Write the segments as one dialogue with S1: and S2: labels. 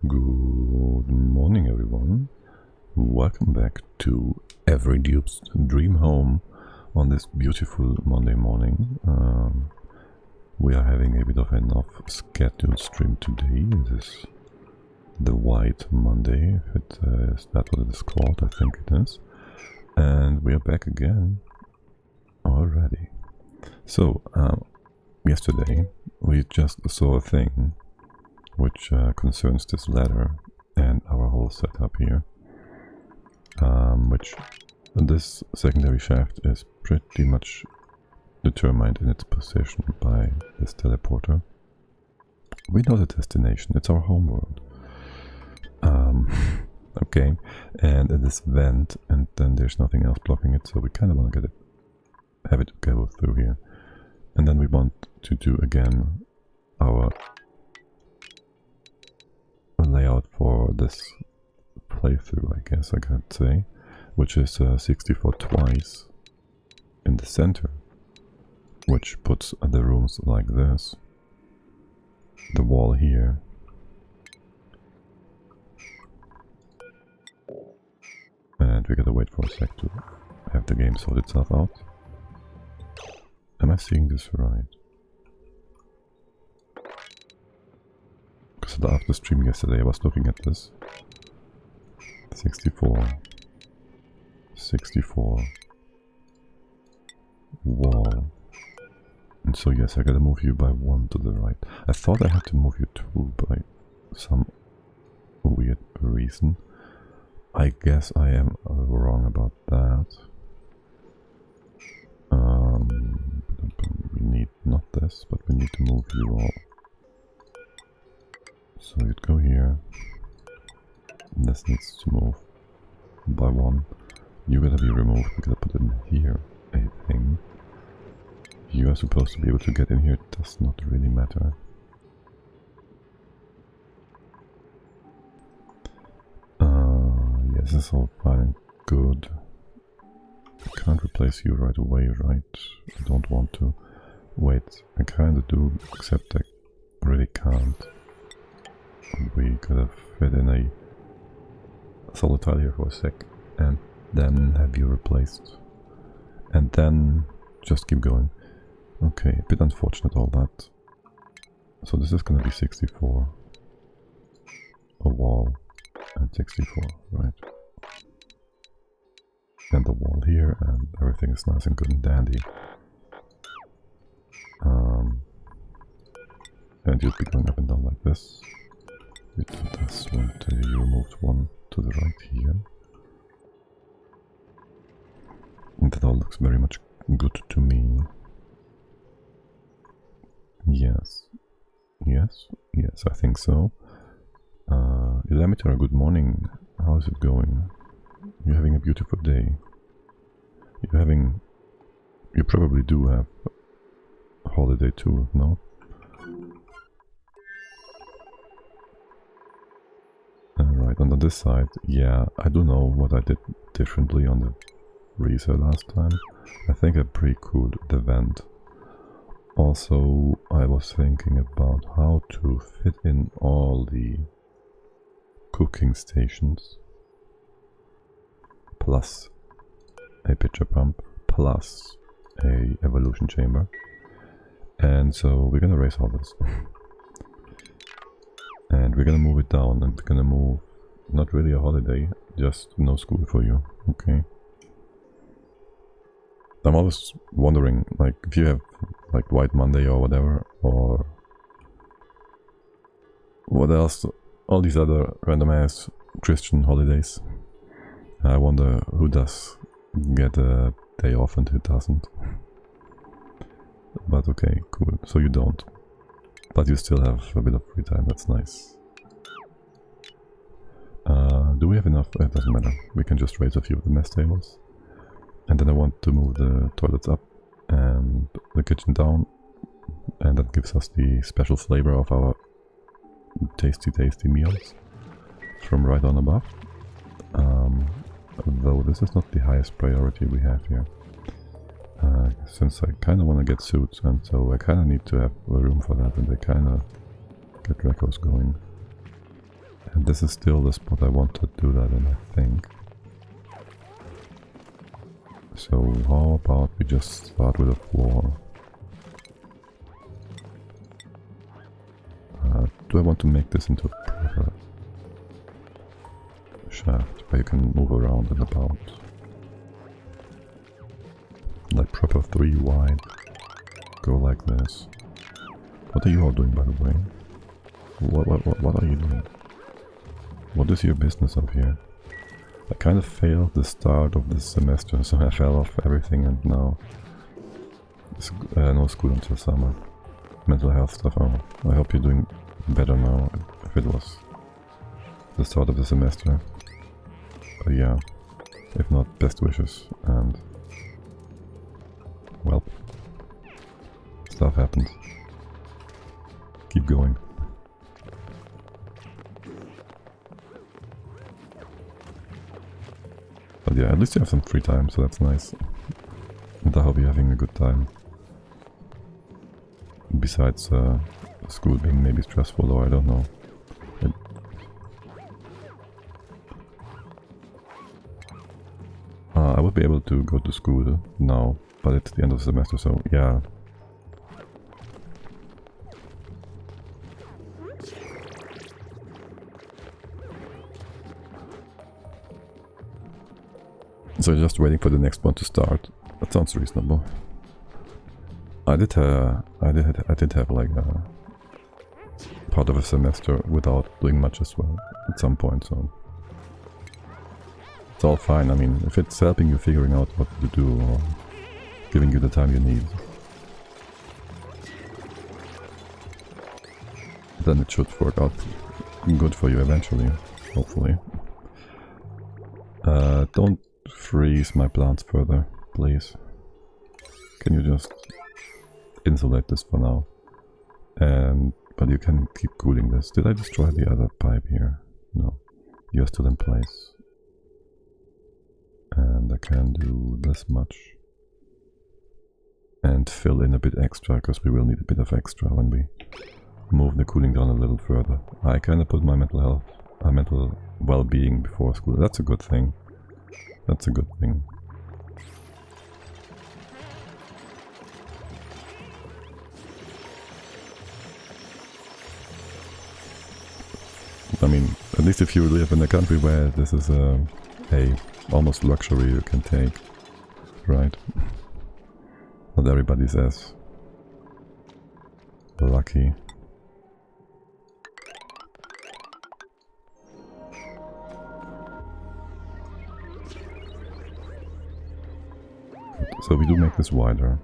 S1: Good morning, everyone. Welcome back to EveryDupe's dream home on this beautiful Monday morning. We are having a bit of an off-scheduled stream today. This is the White Monday, if it is that what it is called, I think it is. And we are back again already. So, yesterday we just saw a thing which concerns this ladder and our whole setup here, which this secondary shaft is pretty much determined in its position by this teleporter. We know the destination, it's our home world. Okay, and this vent, and then there's nothing else blocking it, so we kind of want to have it go through here. And then we want to do again our layout for this playthrough, I guess I could say, which is 64 twice in the center, which puts the rooms like this, the wall here, and we gotta wait for a sec to have the game sort itself out. Am I seeing this right? Because after stream yesterday I was looking at this. 64 wall. And so yes, I gotta move you by 1 to the right. I thought I had to move you 2 by some weird reason. I guess I am wrong about that. We need not this, but we need to move you all. So you'd go here. This needs to move by 1. You gotta be removed. We gotta put in here a thing. You are supposed to be able to get in here. It does not really matter. Yes, this is all fine and good. I can't replace you right away, right? I don't want to. Wait, I kinda do, except I really can't. We gotta fit in a solid tile here for a sec, and then have you replaced. And then just keep going. Okay, a bit unfortunate all that. So this is gonna be 64. A wall, and 64, right? And the wall here, and everything is nice and good and dandy. And you'd be going up and down like this. You do this one till you removed 1 to the right here. And that all looks very much good to me. Yes. Yes, yes, I think so. Elameter, good morning. How is it going? You're having a beautiful day. You probably do have a holiday too, no? Alright, and on this side, yeah, I don't know what I did differently on the reset last time. I think I pre-cooled the vent. Also, I was thinking about how to fit in all the cooking stations, plus a pitcher pump, plus a evolution chamber. And so we're gonna erase all this. And we're gonna move it down, and we're gonna move, not really a holiday, just no school for you, okay? I'm always wondering, like, if you have like White Monday or whatever, or what else, all these other random ass Christian holidays, I wonder who does get a day off and who doesn't. But okay, cool, so you don't. But you still have a bit of free time, that's nice. Do we have enough? It doesn't matter, we can just raise a few of the mess tables. And then I want to move the toilets up and the kitchen down, and that gives us the special flavor of our tasty meals from right on above. Though this is not the highest priority we have here, since I kind of want to get suits, and so I kind of need to have a room for that, and I kind of get recos going. This is still the spot I want to do that in, I think. So how about we just start with a floor? Do I want to make this into a proper shaft where you can move around and about? Like proper 3 wide. Go like this. What are you all doing, by the way? What are you doing? What is your business up here? I kind of failed the start of this semester, so I fell off everything, and now no school until summer. Mental health stuff. Oh, I hope you're doing better now. If it was the start of the semester, yeah. If not, best wishes, and well, stuff happens. Keep going. But yeah, at least you have some free time, so that's nice. And I hope you're having a good time. Besides school being maybe stressful, or I don't know. I would be able to go to school now, but it's the end of the semester, so yeah. So just waiting for the next one to start. That sounds reasonable. I did have like a part of a semester without doing much as well at some point, so it's all fine. I mean, if it's helping you figuring out what to do or giving you the time you need, then it should work out good for you eventually, hopefully. Don't freeze my plants further, please. Can you just insulate this for now? But you can keep cooling this. Did I destroy the other pipe here? No. You're still in place. And I can do this much. And fill in a bit extra, because we will need a bit of extra when we move the cooling down a little further. I kind of put my mental health, mental well-being before school. That's a good thing. That's a good thing. I mean, at least if you live in a country where this is a almost luxury you can take, right? Not everybody's as lucky. So we do make this wider.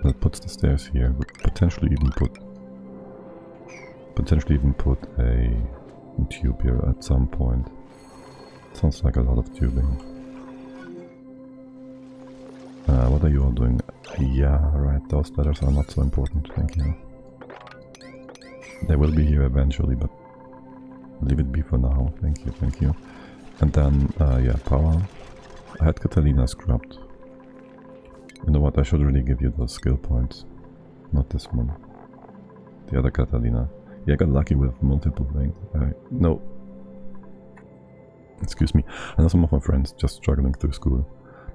S1: That puts the stairs here. We potentially even put a tube here at some point. Sounds like a lot of tubing. What are you all doing? Yeah, right, those letters are not so important, thank you. They will be here eventually, but leave it be for now, thank you, thank you. And then, yeah, power. I had Catalina scrubbed. You know what, I should really give you those skill points. Not this one. The other Catalina. Yeah, I got lucky with multiple things. No. Excuse me. I know some of my friends just struggling through school.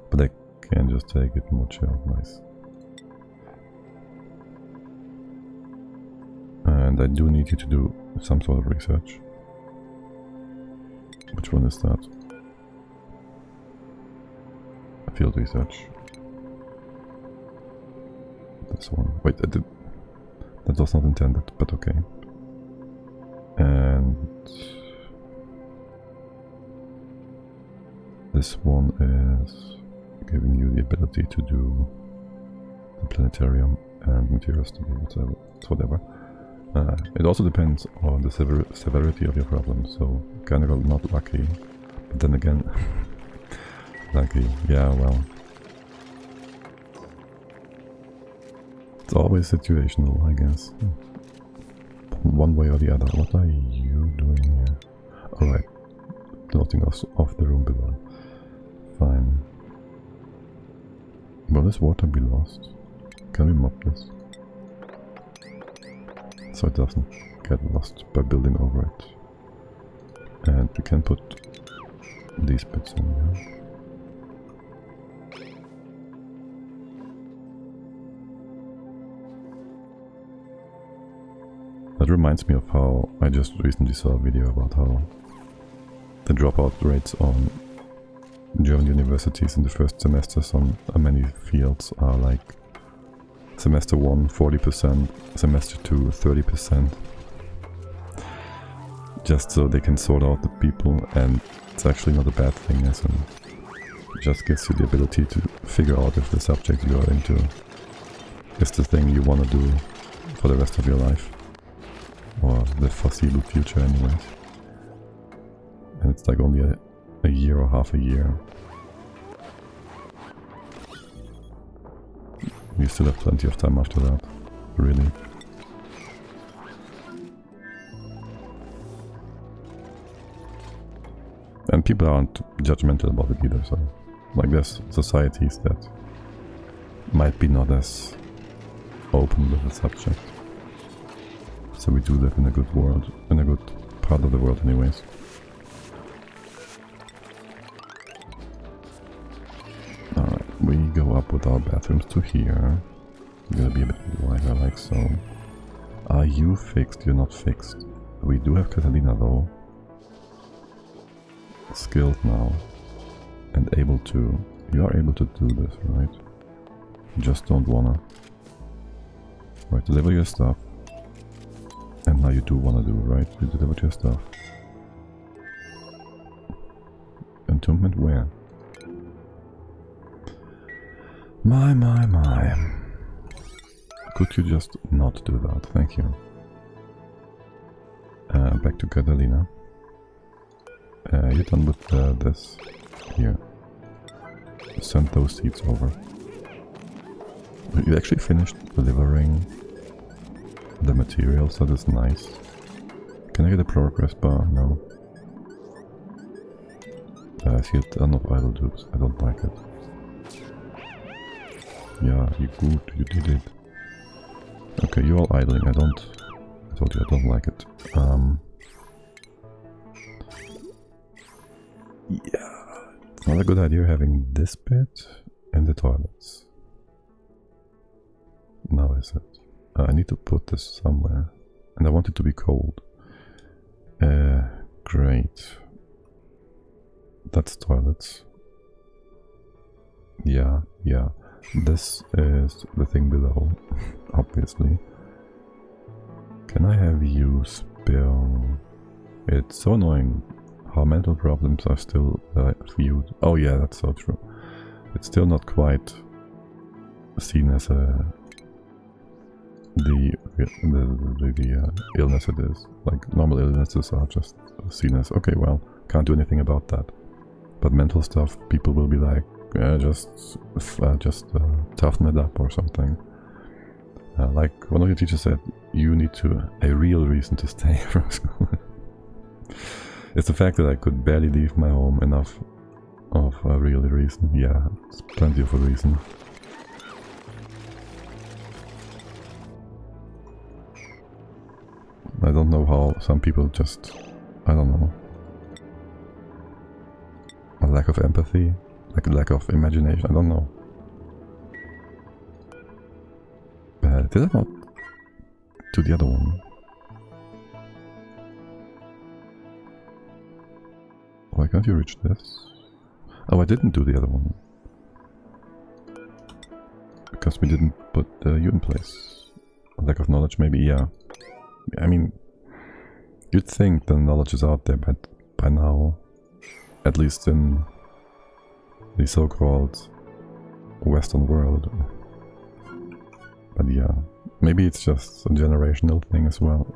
S1: But they can just take it more chill. Nice. And I do need you to do some sort of research. Which one is that? Field research. This one. Wait, that was not intended, but okay. And this one is giving you the ability to do the planetarium and materials to be whatever. It also depends on the severity of your problem, so kind of not lucky, but then again, lucky, yeah, well. It's always situational, I guess. One way or the other. What are you doing here? Alright. Noting us off the room below. Fine. Will this water be lost? Can we mop this? So it doesn't get lost by building over it. and we can put these bits in here. That reminds me of how I just recently saw a video about how the dropout rates on German universities in the first semesters on many fields are like semester 1 40%, semester 2 30%. Just so they can sort out the people, and it's actually not a bad thing, as in it just gives you the ability to figure out if the subject you are into is the thing you want to do for the rest of your life. Or the foreseeable future anyways. And it's like only a year or half a year. You still have plenty of time after that, really. And people aren't judgmental about it either, so like there's societies that might be not as open with the subject. So we do live in a good world, in a good part of the world anyways. Alright, we go up with our bathrooms to here. We're gonna be a bit wider like so. Are you fixed? You're not fixed. We do have Catalina though. Skilled now. And able to... You are able to do this, right? You just don't wanna. Right, deliver your stuff. And now you do want to do, right? You delivered your stuff. Entombment where? My. Could you just not do that? Thank you. Back to Catalina. You're done with this. Here. Send those seeds over. You actually finished delivering the materials, that is nice. Can I get a progress bar? No. I see a ton of idle dupes. I don't like it. Yeah, you good, you did it. Okay, you're all idling. I told you I don't like it. Yeah, it's not a good idea having this bit in the toilets. Now is it? I need to put this somewhere, and I want it to be cold. Great. That's toilets. Yeah. This is the thing below, obviously. Can I have you spill? It's so annoying how mental problems are still viewed. Oh yeah, that's so true. It's still not quite seen as the illness it is. Like normal illnesses are just seen as, okay, well, can't do anything about that. But mental stuff, people will be like, just toughen it up or something. Like one of your teachers said, you need a real reason to stay from school. It's the fact that I could barely leave my home enough of a real reason. Yeah, it's plenty of a reason. I don't know how some people just, I don't know, a lack of empathy, like a lack of imagination, I don't know. Did I not do the other one? Why can't you reach this? Oh, I didn't do the other one. Because we didn't put you in place. A lack of knowledge, maybe, yeah. I mean, you'd think the knowledge is out there, but by now, at least in the so-called Western world. But yeah, maybe it's just a generational thing as well,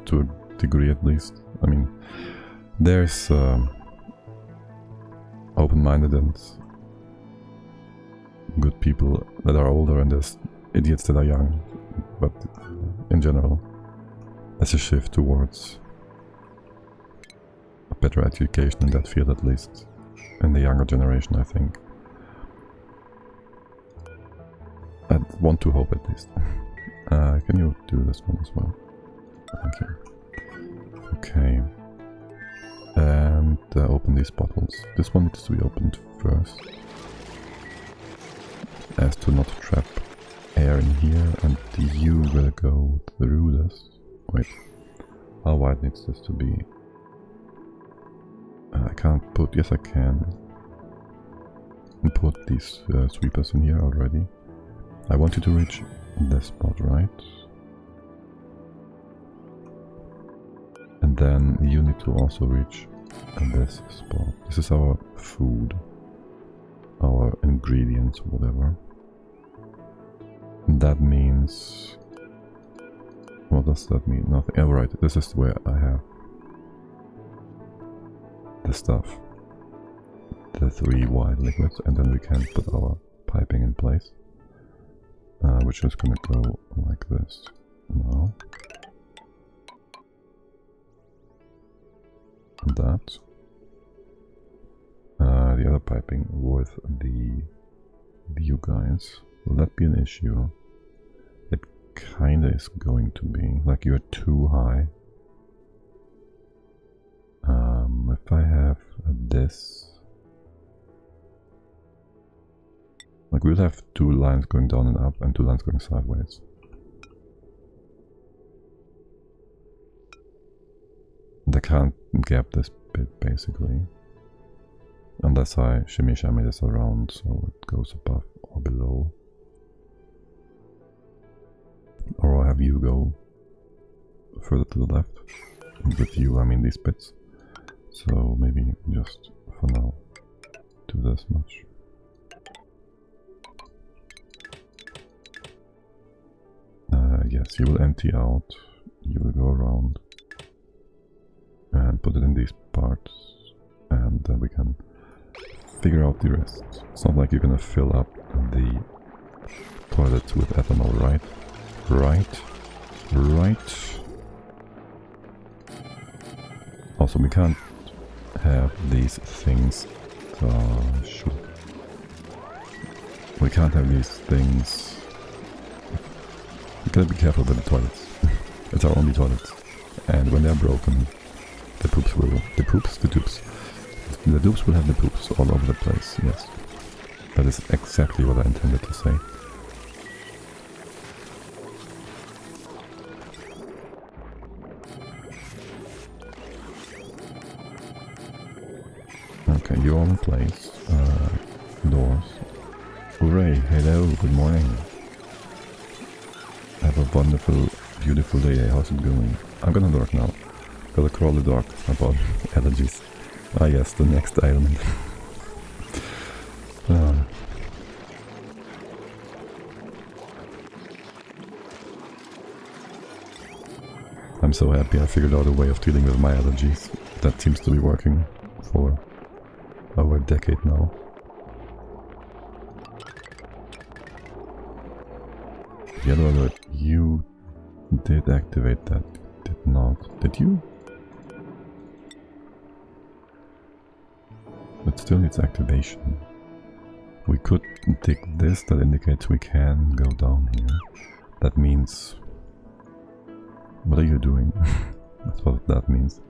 S1: to a degree at least. I mean, there's open-minded and good people that are older, and there's idiots that are young, but in general, there's a shift towards a better education in that field, at least in the younger generation, I think. I want to hope, at least. Can you do this one as well? Thank you. Okay. and open these bottles. This one needs to be opened first, as to not trap air in here, and the U will go through this. Wait, how wide needs this to be? I can't put, yes I can, and put these sweepers in here already. I want you to reach this spot, right? And then you need to also reach this spot. This is our food, our ingredients, whatever. And that means... what does that mean? Nothing. Oh, right, this is where I have the stuff. The 3 white liquids, and then we can put our piping in place. Which is gonna go like this now. And that. The other piping with the you guys. Will that be an issue? It kinda is going to be. Like, you're too high. If I have this... like, we'll have 2 lines going down and up and 2 lines going sideways. They can't gap this bit, basically. Unless I shimmy this around so it goes above or below. Or I have you go further to the left. With you, I mean these bits. So maybe just for now do this much. Yes, you will empty out, you will go around and put it in these parts, and then we can figure out the rest. It's not like you're gonna fill up the toilets with ethanol, right? Right. Also, we can't have these things... shoot. We can't have these things... We gotta be careful with the toilets. It's our only toilets. And when they're broken, the poops will... The dupes. The dupes will have the poops all over the place, yes. That is exactly what I intended to say. Okay, you're all in place. Doors. Hooray, hello, good morning. Have a wonderful, beautiful day. How's it going? I'm gonna dork now. Gotta crawl the dog about allergies. Ah yes, the next island. I'm so happy I figured out a way of dealing with my allergies. That seems to be working for over a decade now. The other alert, you did activate that, did not. Did you? It still needs activation. We could dig this, that indicates we can go down here. That means... what are you doing? That's what that means.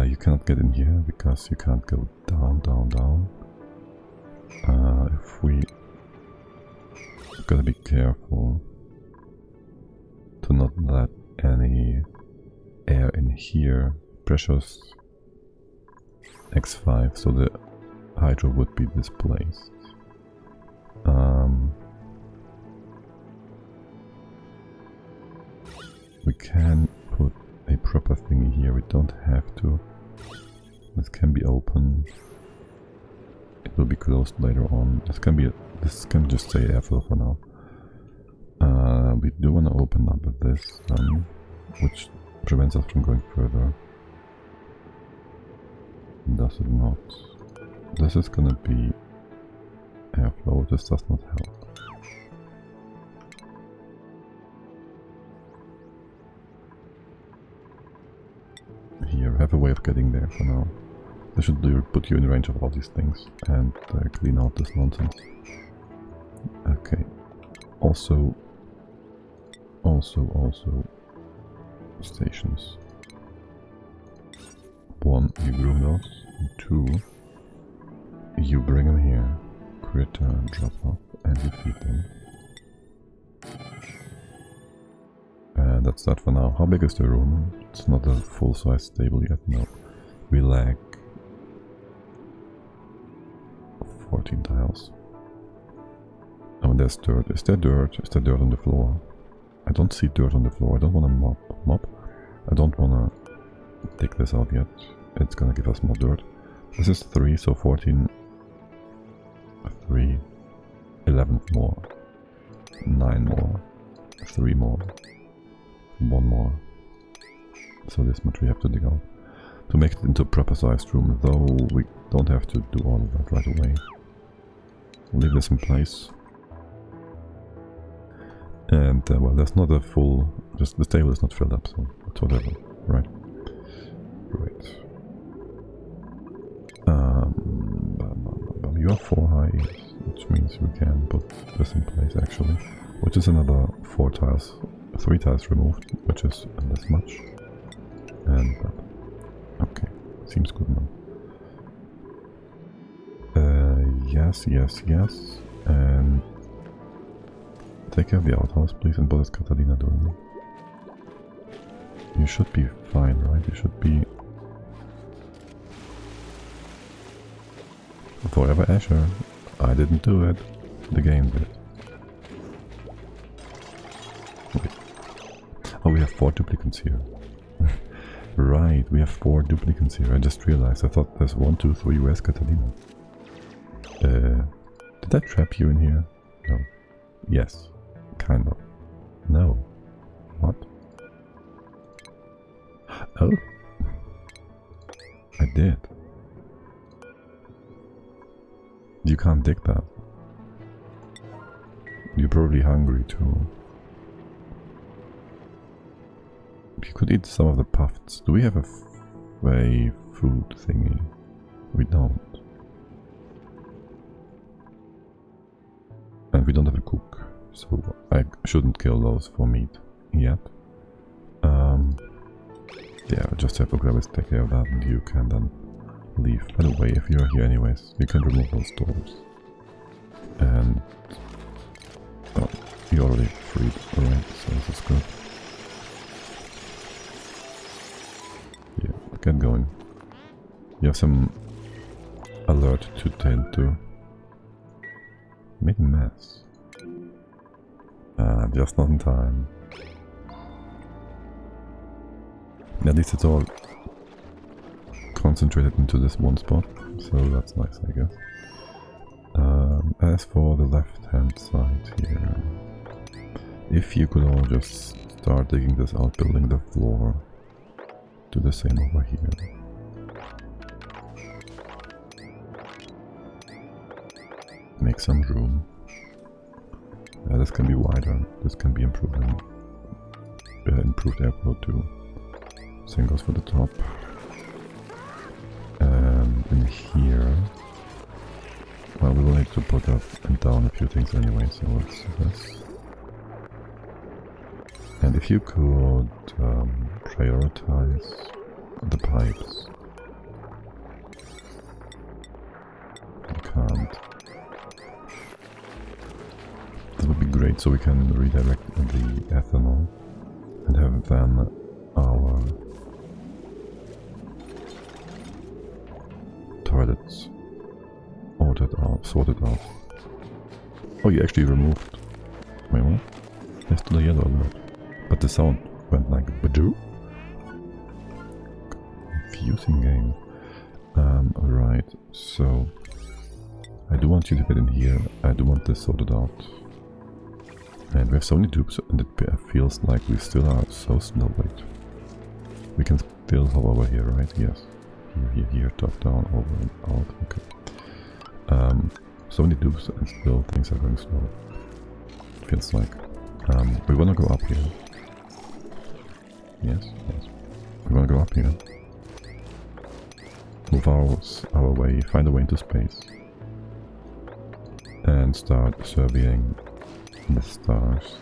S1: You cannot get in here because you can't go down, down, down. If we... gotta be careful to not let any air in here. Pressure's X5, so the hydro would be displaced. We can put a proper thingy here, we don't have to. This can be open. It will be closed later on. This can just say airflow for now. We do want to open up with this, which prevents us from going further. Does it not? This is gonna be airflow, this does not help. Here, we have a way of getting there for now. This should put you in range of all these things and clean out this nonsense. Okay. Also, stations. 1 1, you groom those. 2, you bring them here. Critter, drop off, and you feed them. And that's that for now. How big is the room? It's not a full-size stable yet, no. We lack 14 tiles. Oh, and there's dirt. Is there dirt? Is there dirt on the floor? I don't see dirt on the floor. I don't want to mop. I don't want to dig this out yet. It's gonna give us more dirt. This is 3, so 14. 3. 11 more. 9 more. 3 more. 1 more. So this much we have to dig out. To make it into a proper sized room, though we don't have to do all of that right away. We'll leave this in place. And well, there's not a full, just the table is not filled up, so it's whatever, right? Great. You are 4 high, which means we can put this in place actually, which is another 4 tiles, 3 tiles removed, which is this much. And that. Okay, seems good now. Yes, and take care of the outhouse, please. And what is Catalina doing? You should be fine, right? You should be... Forever Asher. I didn't do it. The game did. Wait. Oh, we have 4 duplicants here. Right, we have 4 duplicants here. I just realized. I thought there's 1, 2, 3. Where's Catalina? Did I trap you in here? No. Yes. Kind of. No. What? Oh. I did. You can't dig that. You're probably hungry too. You could eat some of the puffs. Do we have a food thingy? We don't. And we don't have a cook, so I shouldn't kill those for meat yet. Yeah, I just have to grab take care of that, and you can then leave. By the way, if you're here anyways, you can remove those doors. And oh, you already freed, alright, so this is good. Yeah, get going. You have some alert to tend to. Made a mess. Just not in time. At least it's all concentrated into this one spot, so that's nice, I guess. As for the left-hand side here, if you could all just start digging this out, building the floor, do the same over here. Make some room. This can be wider, this can be improved airflow too. Same goes for the top. And in here, well, we will need to put up and down a few things anyway, so let's do this. And if you could prioritize the pipes. You can't. That would be great, so we can redirect the ethanol and have then our toilets sorted out. Oh, you actually removed. Wait, what? There's still a yellow alert. But the sound went like badoo? Confusing game. Right, so I do want you to get in here. I do want this sorted out. And we have so many dupes, and it feels like we still are so slow. Wait. We can still hover over here, right? Yes. Here, top down, over and out. Okay. So many dupes, and still things are going slow. It feels like. We wanna go up here. Yes. We wanna go up here. Move our way, find a way into space. And start surveying the stars.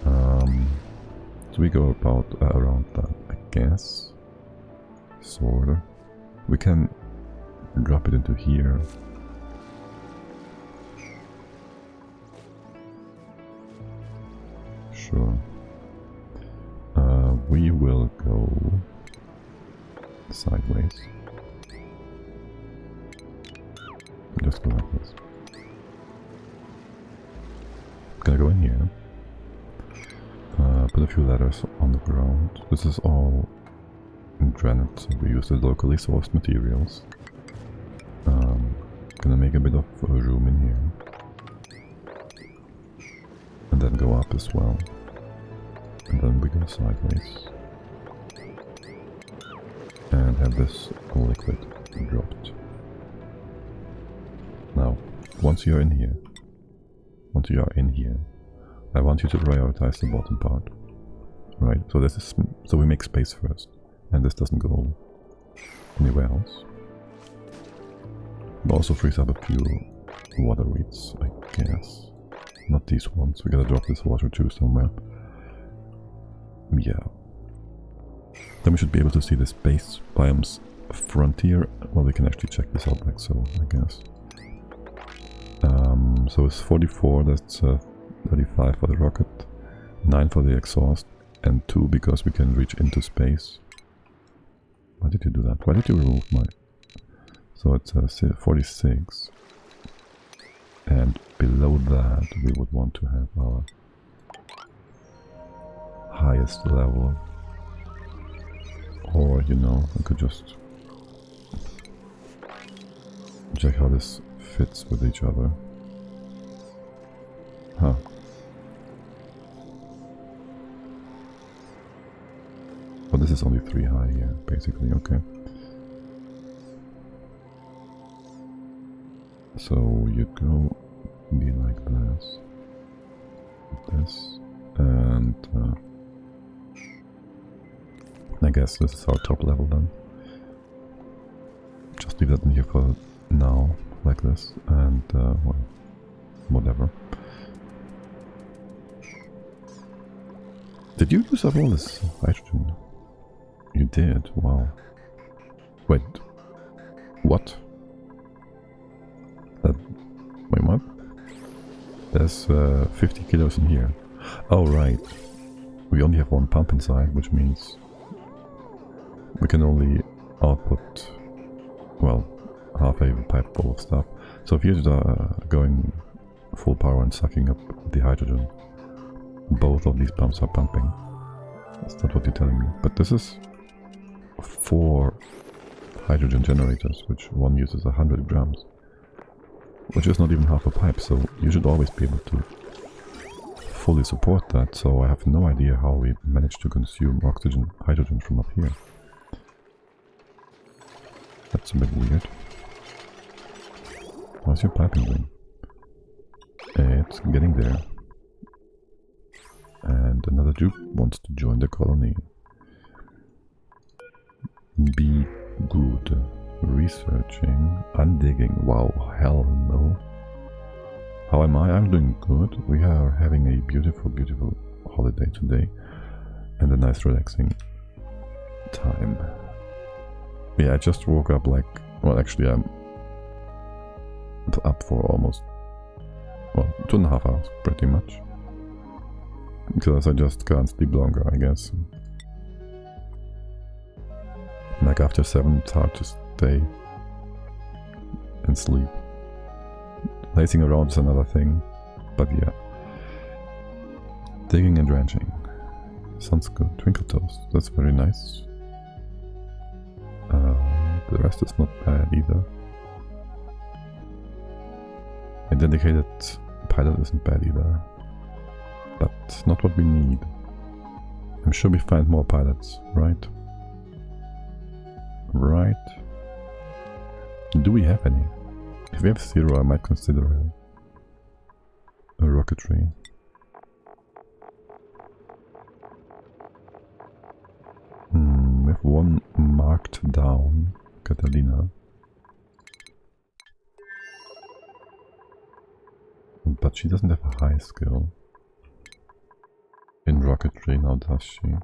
S1: So we go about around that, I guess. Sorta. We can drop it into here. Sure. We will go sideways. Just go like this. Gonna go in here. Put a few letters on the ground. This is all granite, so we use the locally sourced materials. Gonna make a bit of room in here. And then go up as well. And then we go sideways. And have this liquid dropped. Now, once you're in here, I want you to prioritize the bottom part. Right, so this is, so we make space first. And this doesn't go anywhere else. It also frees up a few water reeds, I guess. Not these ones, we gotta drop this water too somewhere. Yeah. Then we should be able to see the space biomes frontier. Well, we can actually check this out like so, I guess. So it's 44, that's 35 for the rocket, 9 for the exhaust, and 2 because we can reach into space. Why did you do that? Why did you remove my... So it's 46. And below that we would want to have our highest level. Or, you know, I could just check how this fits with each other. Huh. But this is only 3 high here, basically, okay. So you go be like this, and I guess this is our top level then. Just leave that in here for now, like this, and well, whatever. Did you use up all this hydrogen? You did? Wow. Wait. What? Wait, what? There's 50 kilos in here. Oh, right. We only have 1 pump inside, which means we can only output, well, half a pipe full of stuff. So if you're going full power and sucking up the hydrogen, both of these pumps are pumping. That's not what you're telling me. But this is 4 hydrogen generators, which one uses 100 grams. Which is not even half a pipe, so you should always be able to fully support that. So I have no idea how we managed to consume hydrogen from up here. That's a bit weird. How's your piping doing? It's getting there. And another dupe wants to join the colony. Be good. Researching. Undigging. Wow, hell no. How am I? I'm doing good. We are having a beautiful, beautiful holiday today. And a nice relaxing time. Yeah, I just woke up like... Well, actually I'm up for almost... Well, 2.5 hours, pretty much. Because I just can't sleep longer, I guess. Like after 7, it's hard to stay and sleep. Lazing around is another thing, but yeah. Digging and drenching. Sounds good. Twinkle toast, that's very nice. The rest is not bad either. A dedicated pilot isn't bad either. But not what we need. I'm sure we find more pilots, right? Right. Do we have any? If we have 0, I might consider a rocketry. We have 1 marked down, Catalina. But she doesn't have a high skill in rocketry now, does she?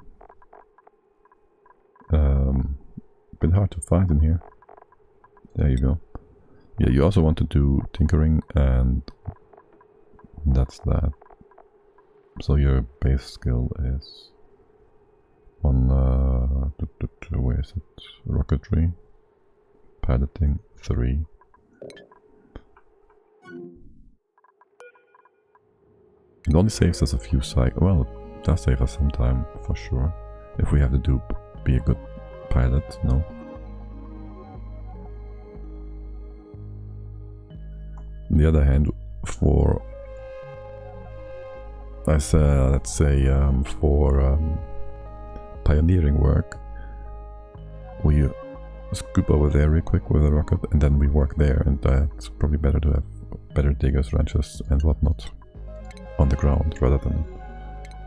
S1: bit hard to find in here. There you go. Yeah, you also want to do tinkering, and that's that. So your base skill is on, where is it? Rocketry, piloting 3. It only saves us a few cycles. Well, it does save us some time for sure. If we have the dupe be a good pilot, no? On the other hand, for let's say for pioneering work, we scoop over there real quick with a rocket, and then we work there, and it's probably better to have better diggers, wrenches, and whatnot on the ground rather than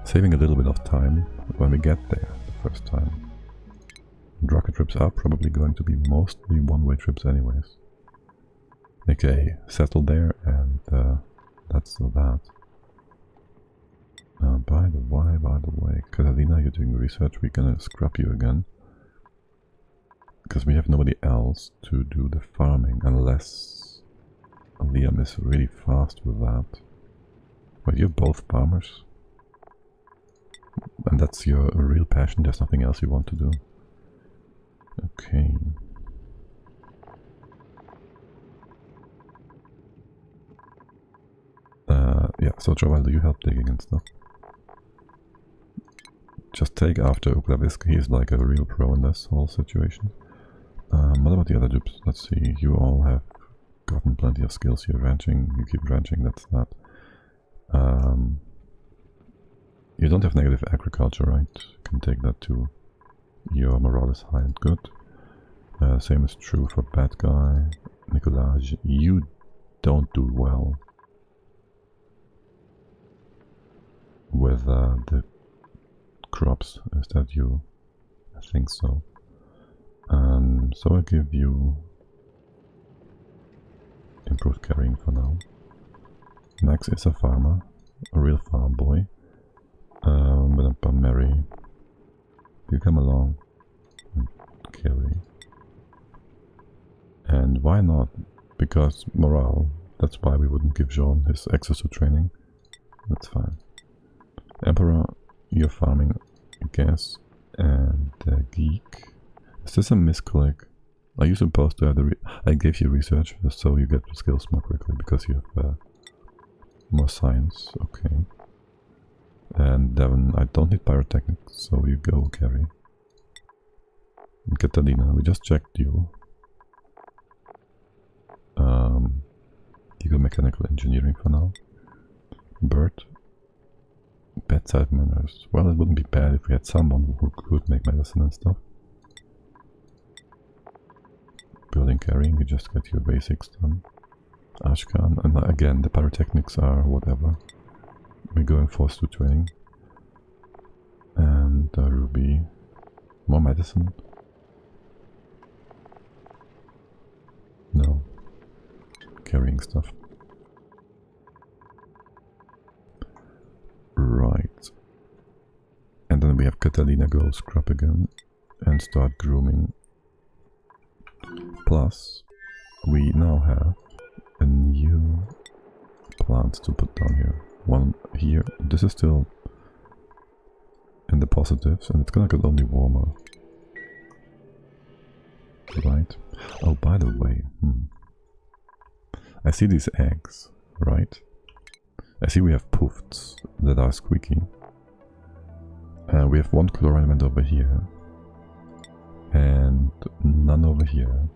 S1: saving a little bit of time when we get there the first time. And rocket trips are probably going to be mostly one-way trips anyways. Okay, settle there, and that's that. By the way, Catalina, you're doing research. We're gonna scrap you again, because we have nobody else to do the farming, unless Liam is really fast with that. But you're both farmers, and that's your real passion. There's nothing else you want to do. Okay. Yeah, so Joel, do you help digging and stuff? Just take after Uklavisk, he's like a real pro in this whole situation. What about the other dupes? Let's see, you all have gotten plenty of skills here. Ranching, you keep ranching, that's that. You don't have negative agriculture, right? You can take that too. Your morale is high and good. Same is true for bad guy. Nicolaj, you don't do well with the crops. Is that you? I think so. So I give you improved carrying for now. Max is a farmer, a real farm boy. But Mary, you come along and carry. And why not? Because morale. That's why we wouldn't give Jean his access to training. That's fine. Emperor, you're farming, I guess. And Geek. Is this a misclick? Are you supposed to have the I gave you research just so you get the skills more quickly because you have more science. Okay. And Devon, I don't need pyrotechnics, so you go carry. And Catalina, we just checked you. You go mechanical engineering for now. Bert, bedside manners. Well, it wouldn't be bad if we had someone who could make medicine and stuff. Building carrying, you just get your basics done. Ashkan, and again, the pyrotechnics are whatever. We're going force to training. And Ruby, more medicine. No. Carrying stuff. Right. And then we have Catalina go scrap again and start grooming. Plus, we now have a new plant to put down here. One here. This is still in the positives, and it's gonna get only warmer. Right. Oh, by the way, I see these eggs, right? I see we have poofs that are squeaky. We have one chlorine element over here. And none over here.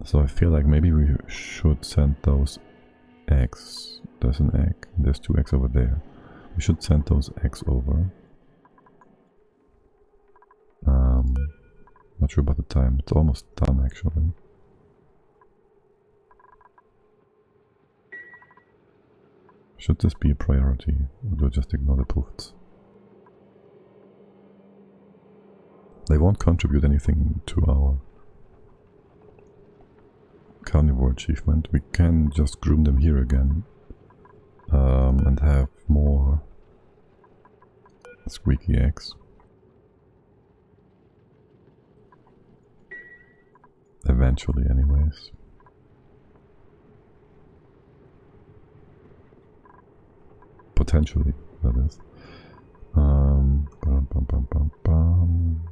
S1: So I feel like maybe we should send those eggs. There's an egg. There's 2 eggs over there. We should send those eggs over. Not sure about the time. It's almost done actually. Should this be a priority, or do I just ignore the poofs? They won't contribute anything to our Carnivore achievement. We can just groom them here again and have more squeaky eggs. Eventually, anyways. Potentially, that is. Bum, bum, bum, bum, bum.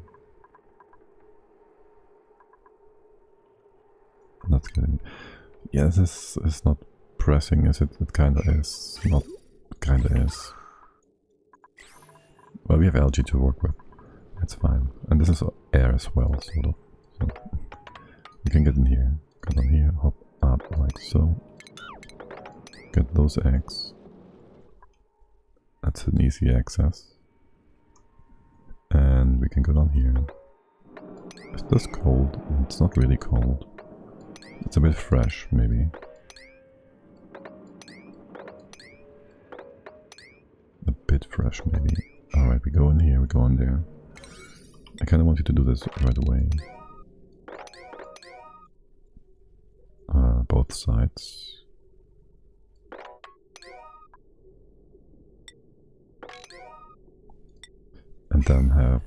S1: Not getting. Yeah, this is not pressing, is it? It kinda is. Not kinda is. Well, we have algae to work with. It's fine. And this is air as well, sort of. So we can get in here. Get on here, hop up like so. Get those eggs. That's an easy access. And we can go down here. Is this cold? It's not really cold. It's a bit fresh, maybe. A bit fresh, maybe. Alright, we go in here, we go in there. I kinda want you to do this right away. Both sides. And then have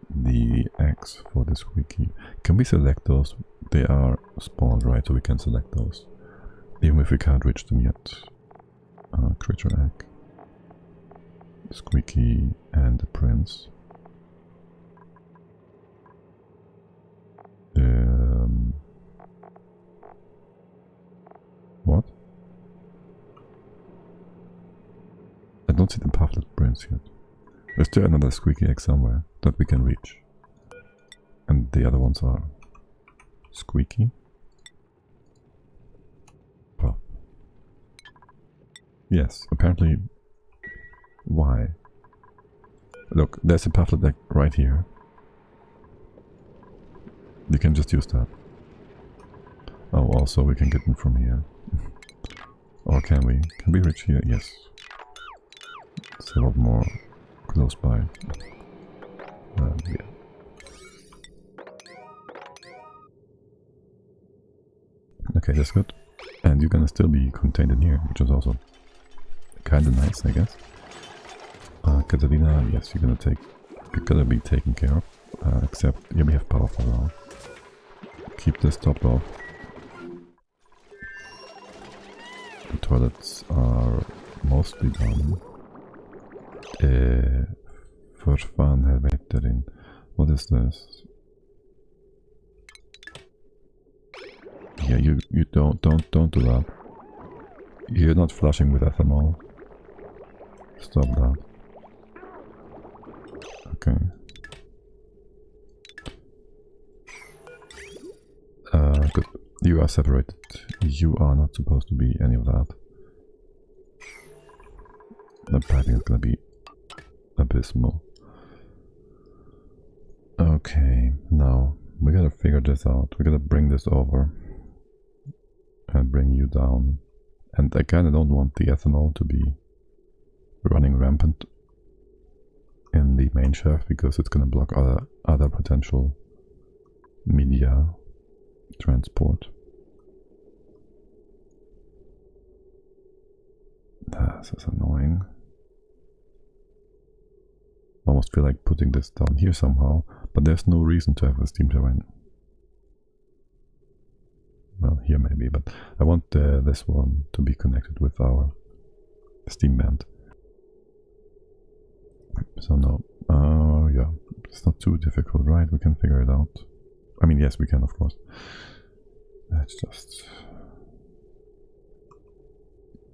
S1: the eggs for the squeaky. Can we select those? They are spawned, right? So we can select those. Even if we can't reach them yet. Creature egg. Squeaky and the prince. What? I don't see the pufflet prince yet. Is there another squeaky egg somewhere that we can reach? And the other ones are squeaky. Puff. Yes, apparently. Why? Look, there's a pufflet egg right here. We can just use that. Oh, also we can get in from here. Or can we? Can we reach here? Yes. It's a lot more close by. Yeah. Okay, that's good. And you're gonna still be contained in here, which is also kinda nice, I guess. Catalina, yes, you're gonna be taken care of. Except, yeah, we have power for now. Keep this topped off. The toilets are mostly done. För fan helveterin. What is this? Yeah, you don't do that. You're not flushing with ethanol. Stop that. Okay. Good. You are separated. You are not supposed to be any of that. The piping is gonna be abysmal. Okay, now we gotta figure this out. We gotta bring this over and bring you down. And I kinda don't want the ethanol to be running rampant in the main shaft because it's gonna block other potential media transport. This is annoying. Almost feel like putting this down here somehow, but there's no reason to have a steam turbine. Well, here maybe, but I want this one to be connected with our steam vent. So no, yeah, it's not too difficult, right? We can figure it out. I mean, yes, we can, of course. It's just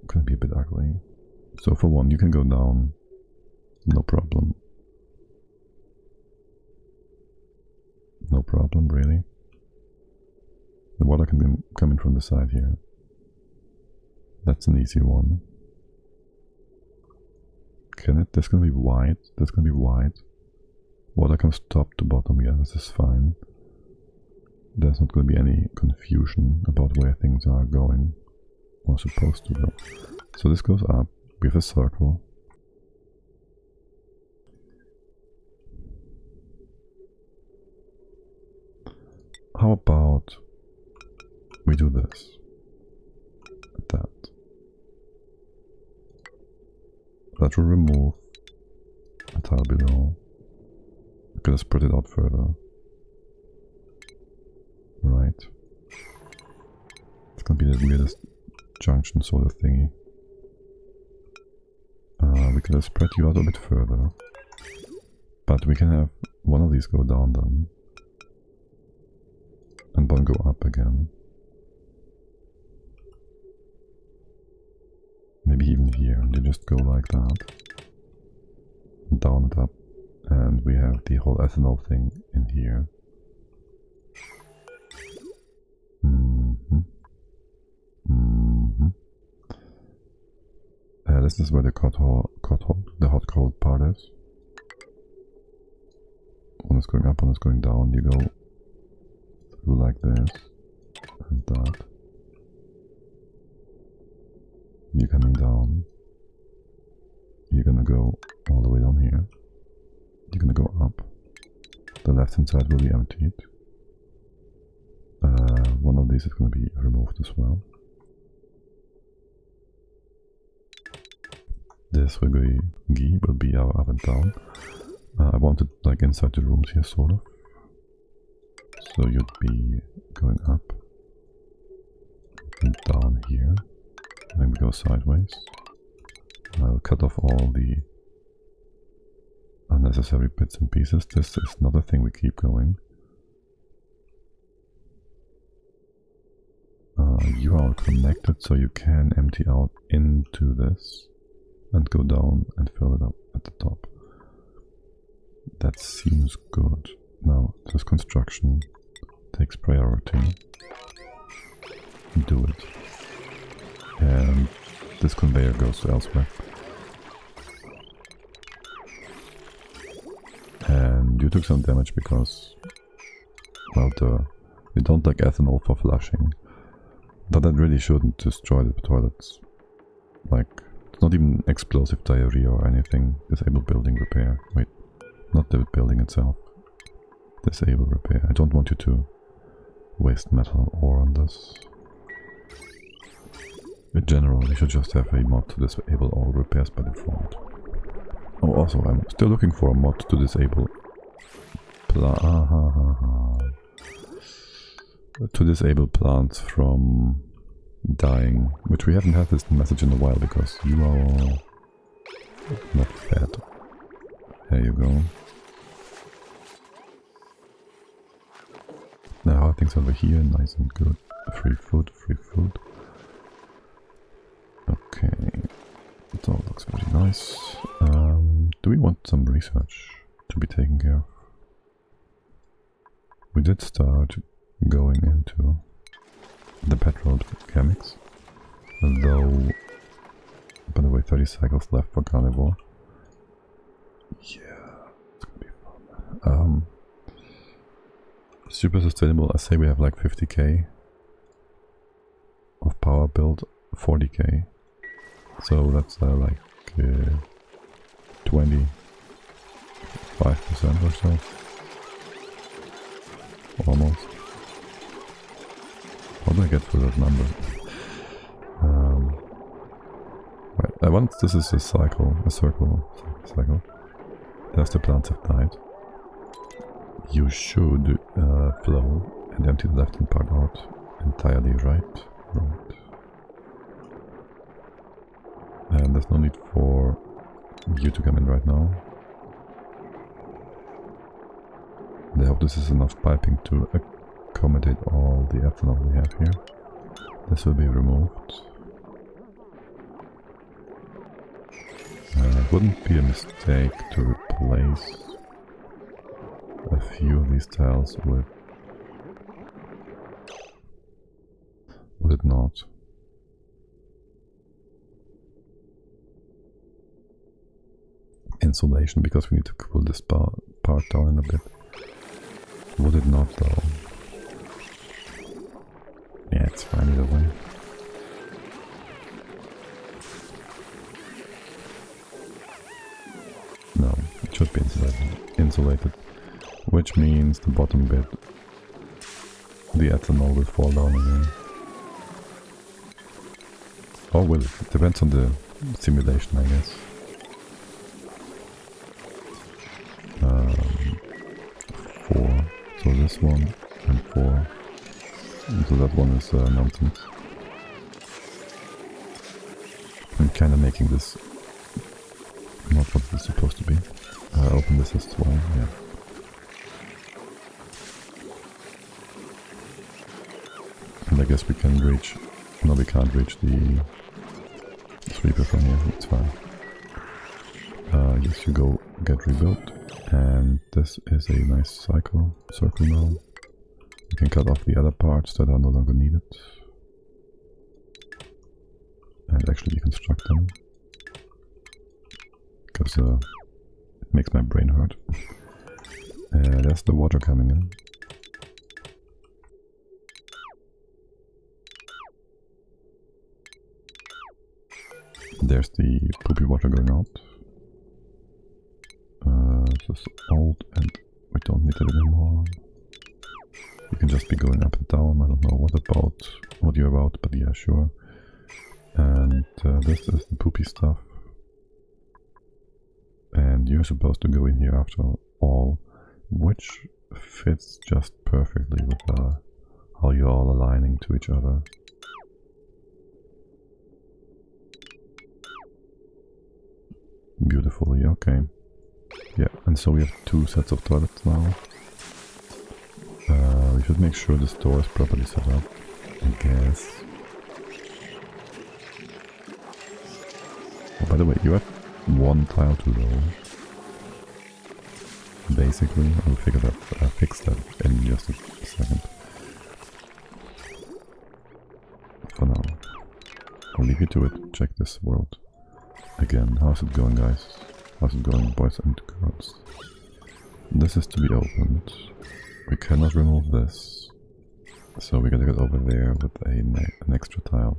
S1: gonna be a bit ugly. So for one, you can go down, no problem. No problem, really. The water can come in from the side here. That's an easy one. Can it? That's gonna be wide. That's gonna be wide. Water comes top to bottom. Yeah, this is fine. There's not gonna be any confusion about where things are going or supposed to go. So this goes up with a circle. How about we do this? That. That will remove a tile below. I'm gonna spread it out further. Right. gonna be the weirdest junction sort of thingy. We could have spread you out a bit further. But we can have one of these go down then. And one go up again. Maybe even here, they just go like that. Down and up. And we have the whole ethanol thing in here. This is where the hot cold part is. One is going up, one is going down. You go through like this and that. You're coming down. You're gonna go all the way down here. You're gonna go up. The left hand side will be emptied. One of these is gonna be removed as well. This will be our up and down. I wanted like inside the rooms here, sort of. So you'd be going up and down here. And then we go sideways. I'll cut off all the unnecessary bits and pieces. This is another thing we keep going. You are connected, so you can empty out into this and go down and fill it up at the top. That seems good. Now, this construction takes priority. Do it. And this conveyor goes to elsewhere. And you took some damage because, well, we don't like ethanol for flushing. But that really shouldn't destroy the toilets. Like, it's not even explosive diarrhea or anything. Disable building repair. Wait, not the building itself. Disable repair. I don't want you to waste metal ore on this. In general, we should just have a mod to disable all repairs by default. Oh, also, I'm still looking for a mod to disable plants from dying, which we haven't had this message in a while because you are all not fed. There you go. Now how are things over here? Nice and good. Free food, free food. Okay, it all looks very nice. Do we want some research to be taken care of? We did start going into the petrochemics, though, by the way, 30 cycles left for Carnivore. Yeah, it's gonna be fun. Super sustainable, I say we have like 50k of power build, 40k. So that's like 25% or so. Almost. How do I get to that number? Right, once this is a circle, there's the plants have died. You should flow and empty the left hand part out entirely, right? Right. And there's no need for you to come in right now. I hope this is enough piping to accommodate all the ethanol we have here. This will be removed. It wouldn't be a mistake to replace a few of these tiles with... Would it not? Insulation, because we need to cool this part down in a bit. Would it not though? Yeah, it's fine either way. No, it should be insulated. Which means the bottom bit, the ethanol will fall down again. Or will it? It depends on the simulation, I guess. 4, so this one, and 4, so that one is nonsense. Kinda making this not what it's supposed to be. Open this as well, yeah. And I guess we can reach... No, we can't reach the sleeper from here, it's fine. Yes, you go get rebuilt. And this is a nice circle now. You can cut off the other parts that are no longer needed. And actually deconstruct them. Because it makes my brain hurt. There's the water coming in. There's the poopy water going out. This is old and we don't need it anymore. You can just be going up and down. I don't know what you're about, but yeah, sure. And this is the poopy stuff. And you're supposed to go in here after all, which fits just perfectly with how you're all aligning to each other. Beautifully, okay. Yeah, and so we have 2 sets of toilets now. We should make sure the store is properly set up, I guess. Oh, by the way, you have 1 tile too low. Basically, I'll fix that in just a second. For now. I'll leave you to it. Check this world. Again, how's it going, guys? How's it going, boys and girls? This is to be opened. We cannot remove this. So we gotta get over there with an extra tile.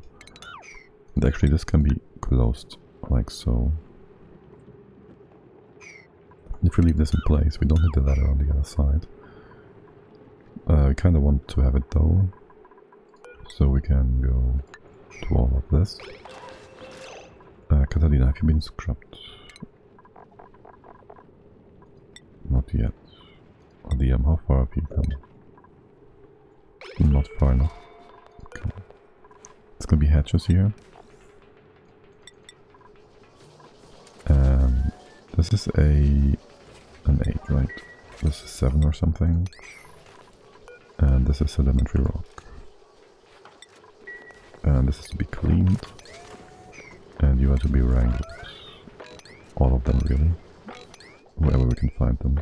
S1: And actually this can be closed, like so. If we leave this in place, we don't need the ladder on the other side. We kinda want to have it though. So we can go to all of this. Catalina, have you been scrubbed? Not yet. Oh, DM, how far have you come? Not far enough. Okay. It's gonna be hatches here. This is an 8, right? This is 7 or something. And this is sedimentary rock. And this is to be cleaned. And you are to be wrangled. All of them, really. Wherever we can find them.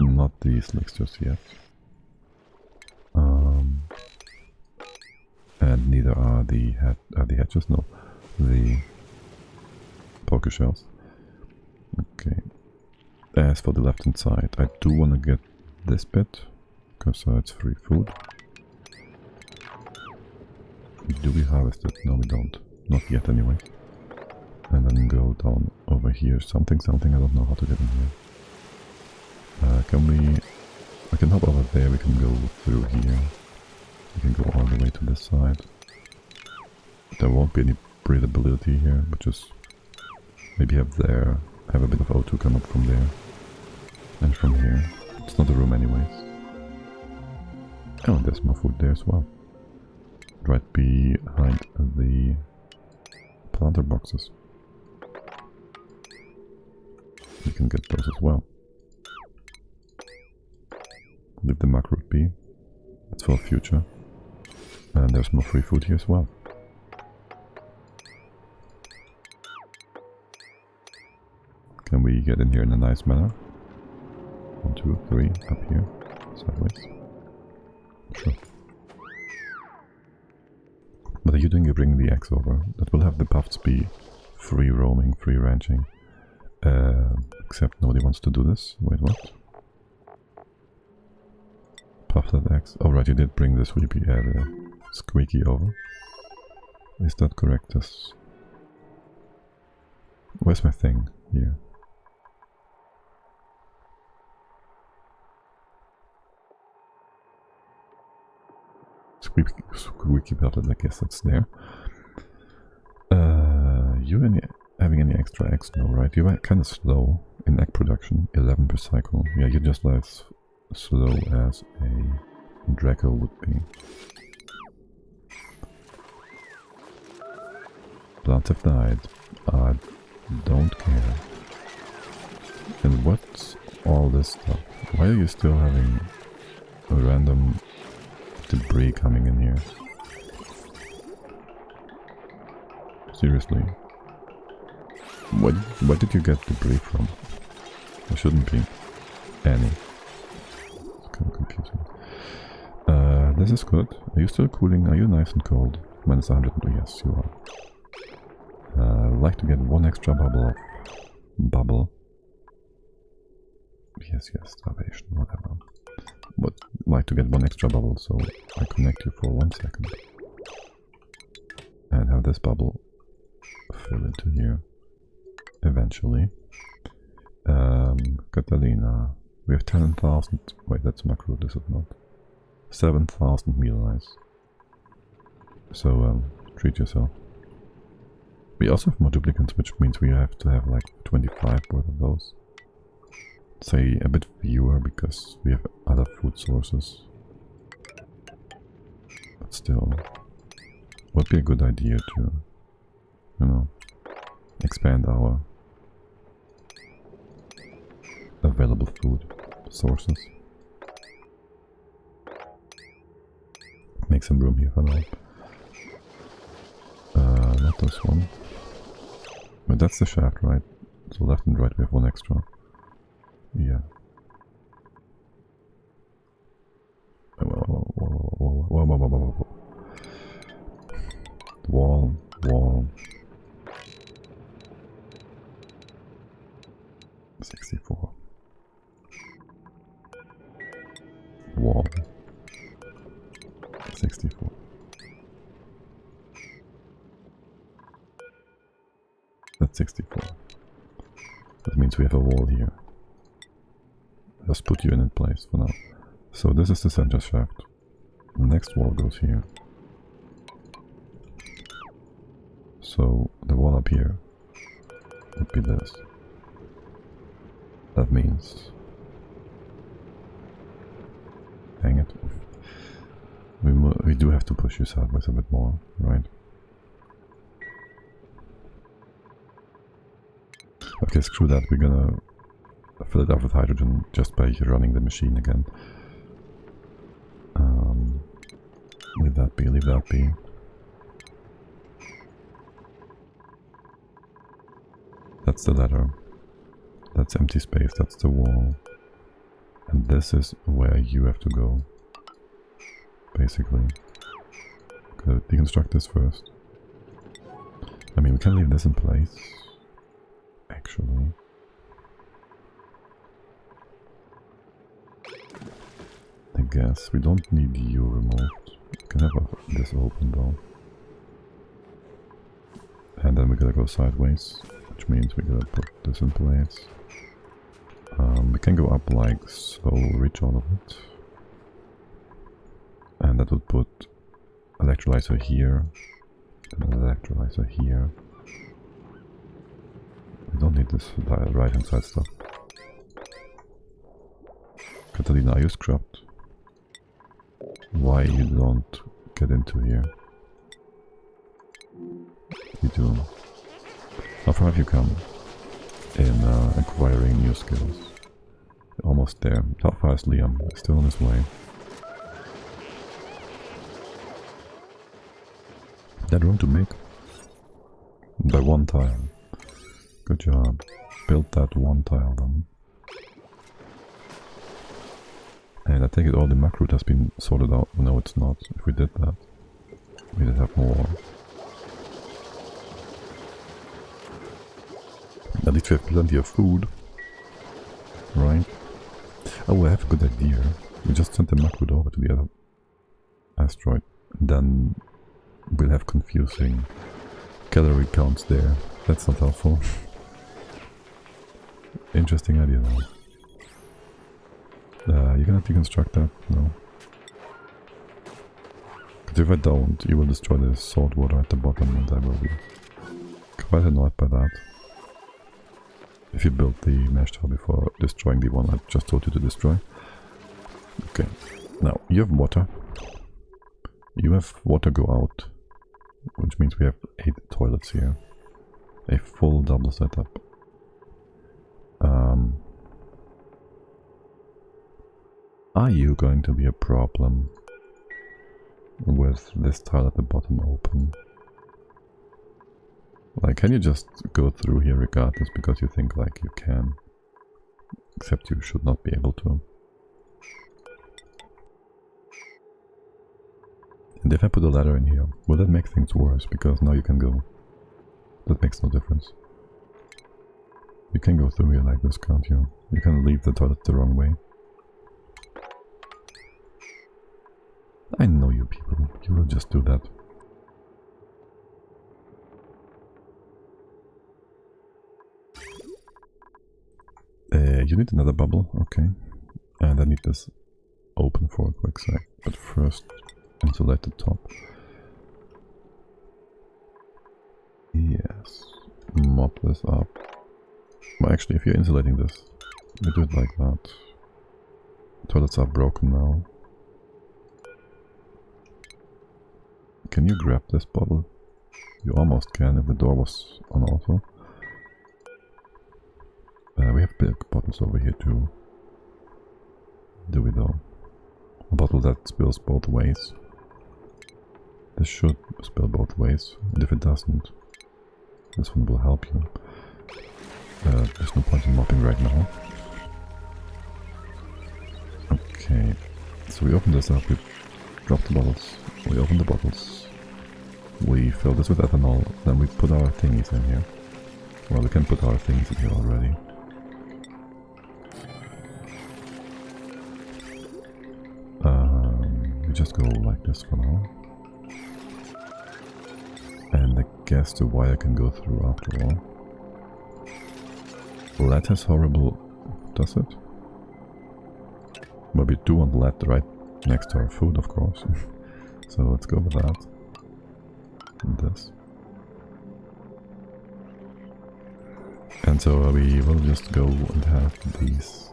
S1: Not these legs just yet. And neither are the hatches, no. The poker shells. Okay. As for the left hand side, I do want to get this bit. Because it's free food. Do we harvest it? No, we don't. Not yet, anyway. And then go down over here. Something, I don't know how to get in here. I can hop over there, we can go through here. We can go all the way to this side. There won't be any breathability here, but just maybe have a bit of O2 come up from there. And from here. It's not a room anyways. Oh, there's more food there as well. Right behind the planter boxes. You can get those as well. Leave the macro be. It's for future. And there's more free food here as well. Can we get in here in a nice manner? 1, 2, 3, up here. Sideways. Sure. What are you doing? You're bringing the axe over. That will have the puffs be free roaming, free ranching. Except nobody wants to do this. Wait, what? Puff that axe. Oh right, you did bring the squeaky over. Is that correct? Where's my thing? Here. Squeaky pellet, I guess that's there. You having any extra eggs? No, right? You are kind of slow in egg production, 11 per cycle. Yeah, you're just as slow as a Draco would be. Plants have died. I don't care. And what's all this stuff? Why are you still having a random debris coming in here? Seriously. Where did you get debris from? There shouldn't be any. It's kind of confusing. This is good. Are you still cooling? Are you nice and cold? Minus 100. Yes, you are. I'd like to get one extra bubble. Yes, starvation, whatever. But I'd like to get one extra bubble, so I connect you for 1 second. And have this bubble fill into here. Eventually. Catalina. We have 10,000. Wait, that's macro, is it not? 7,000 meal ice. So, treat yourself. We also have more duplicants, which means we have to have like 25 worth of those. Say a bit fewer because we have other food sources. But still, would be a good idea to, you know, expand our available food sources. Make some room here for now. Not this one. But that's the shaft, right? So left and right we have one extra. Yeah. Wall. 64. Wall. 64. That's 64. That means we have a wall here. Just put you in place for now. So this is the center shaft. The next wall goes here. So the wall up here would be this. That means... Dang it. We do have to push you sideways a bit more, right? Okay, screw that. We're gonna fill it up with hydrogen just by running the machine again. Leave that be. That's the ladder. That's empty space, that's the wall. And this is where you have to go. Basically. Gotta deconstruct this first. I mean, we can leave this in place. Actually. I guess we don't need you removed. We can have this open though. And then we gotta go sideways, which means we gotta put this in place. We can go up like so, reach all of it. And that would put electrolyzer here, and an electrolyzer here. We don't need this right hand side stuff. Catalina, are you scrubbed? Why you don't get into here? You do. How far have you come in acquiring new skills? Almost there. How far is Liam? Still on his way. That room to make? By one tile. Good job. Build that one tile then. And I take it all the macro has been sorted out. No, it's not. If we did that, we'd have more. At least we have plenty of food. Right? Oh, I have a good idea. We just send the macro over to the other asteroid. Then we'll have confusing calorie counts there. That's not helpful. Interesting idea though. You're gonna deconstruct that? No. Because if I don't, you will destroy the salt water at the bottom and I will be quite annoyed by that. If you built the mesh tower before destroying the one I just told you to destroy. Okay. Now, you have water. You have water go out, which means we have 8 toilets here. A full double setup. Are you going to be a problem with this tile at the bottom open? Like, can you just go through here regardless because you think like you can? Except you should not be able to. And if I put a ladder in here, will that make things worse? Because now you can go. That makes no difference. You can go through here like this, can't you? You can leave the toilet the wrong way. I know you people. You will just do that. You need another bubble, okay. And I need this open for a quick sec. But first, insulate the top. Yes. Mop this up. Well, actually, if you're insulating this, you do it like that. Toilets are broken now. Can you grab this bottle? You almost can if the door was on auto. We have big bottles over here too. Do we though? A bottle that spills both ways. This should spill both ways, and if it doesn't, this one will help you. There's no point in mopping right now. Okay, so we open this up, we drop the bottles, we open the bottles, we fill this with ethanol, then we put our thingies in here. Well, we can put our things in here already. We just go like this for now. And I guess the wire can go through after all. Lead is horrible, does it? But we do want lead right next to our food, of course. So let's go with that. And this. And so we will just go and have these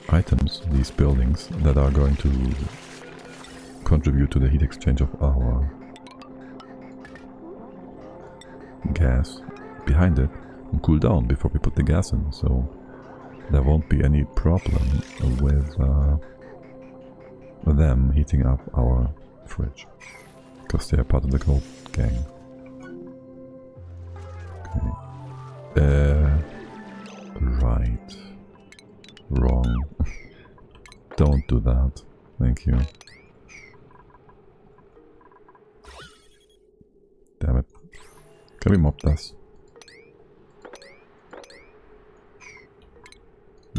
S1: items, these buildings, that are going to contribute to the heat exchange of our gas behind it and cool down before we put the gas in, so there won't be any problem with them heating up our fridge, because they are part of the cold gang. Okay. Right. Wrong. Don't do that. Thank you. Damn it. Can we mop this?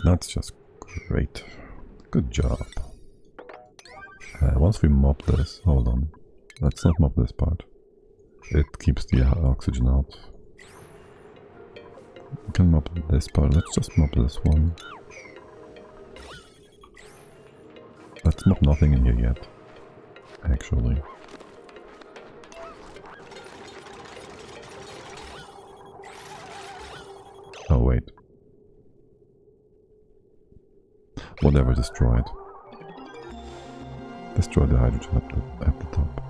S1: That's just great. Good job. Once we mop this, hold on. Let's not mop this part. It keeps the oxygen out. We can mop this part. Let's just mop this one. Let's mop nothing in here yet, actually. Oh wait. Whatever, destroy it. Destroy the hydrogen at the top.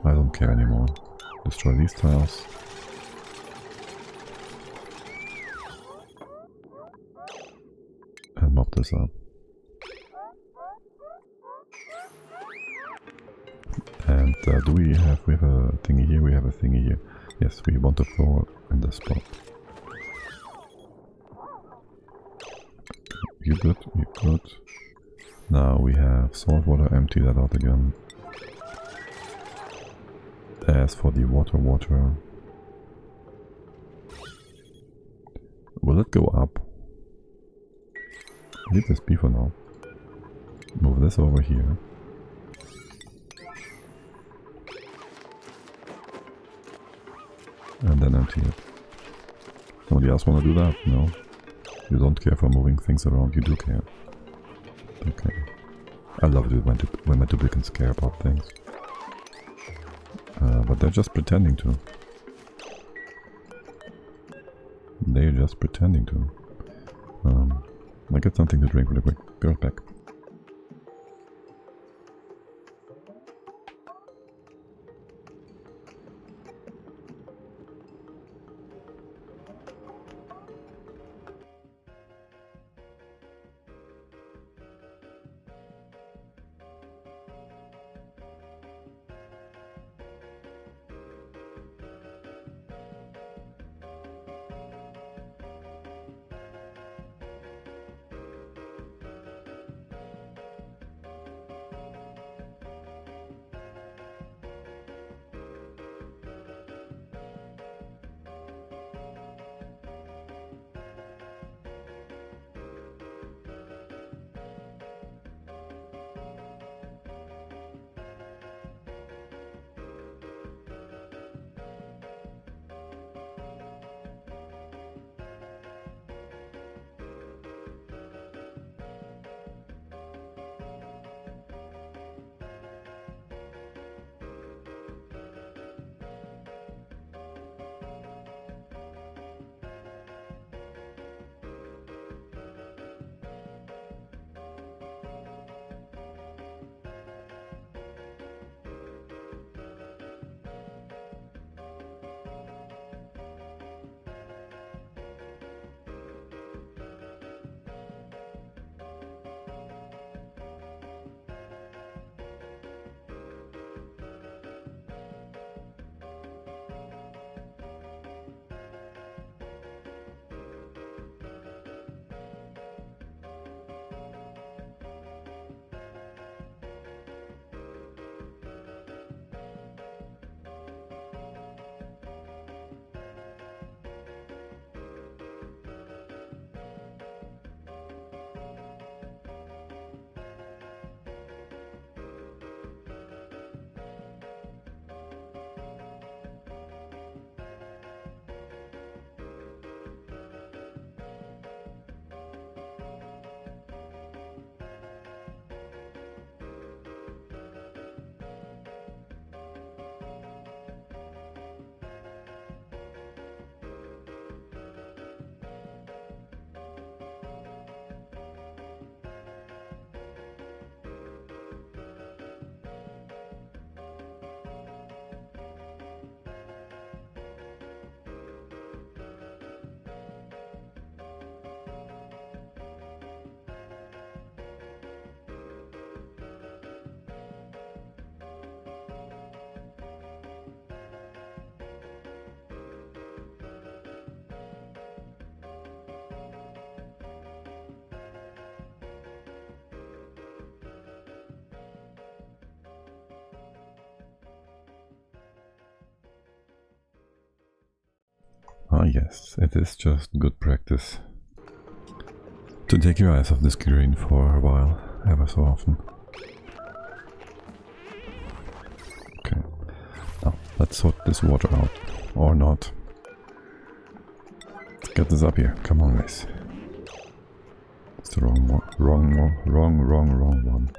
S1: I don't care anymore. Destroy these tiles. And mop this up. And do we have a thingy here? We have a thingy here. Yes, we want the floor in this spot. You good? You good? Now we have salt water, empty that out again. As for the water, will it go up? Leave this be for now. Move this over here. And then empty it. Somebody else want to do that? No? You don't care for moving things around, you do care. Okay. I love it when my duplicants care about things. But they're just pretending to. They're just pretending to. I'll get something to drink really quick. Be right back. Ah yes, it is just good practice to take your eyes off the screen for a while, ever so often. Okay, now let's sort this water out, or not. Let's get this up here, come on guys. It's the wrong one, wrong one.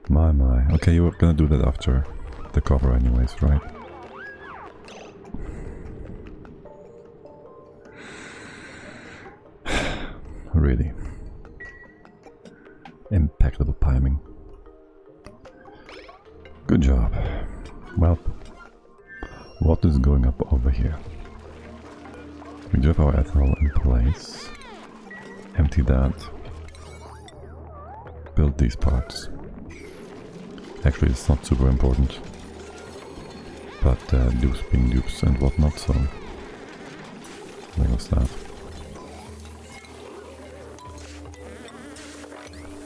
S1: My. Okay, you were gonna do that after the cover anyways, right? Really. Impeccable timing. Good job. Well, what is going up over here? We do have our ethanol in place. Empty that. Build these parts. Actually, it's not super important. But dupes being dupes and whatnot, so there goes that.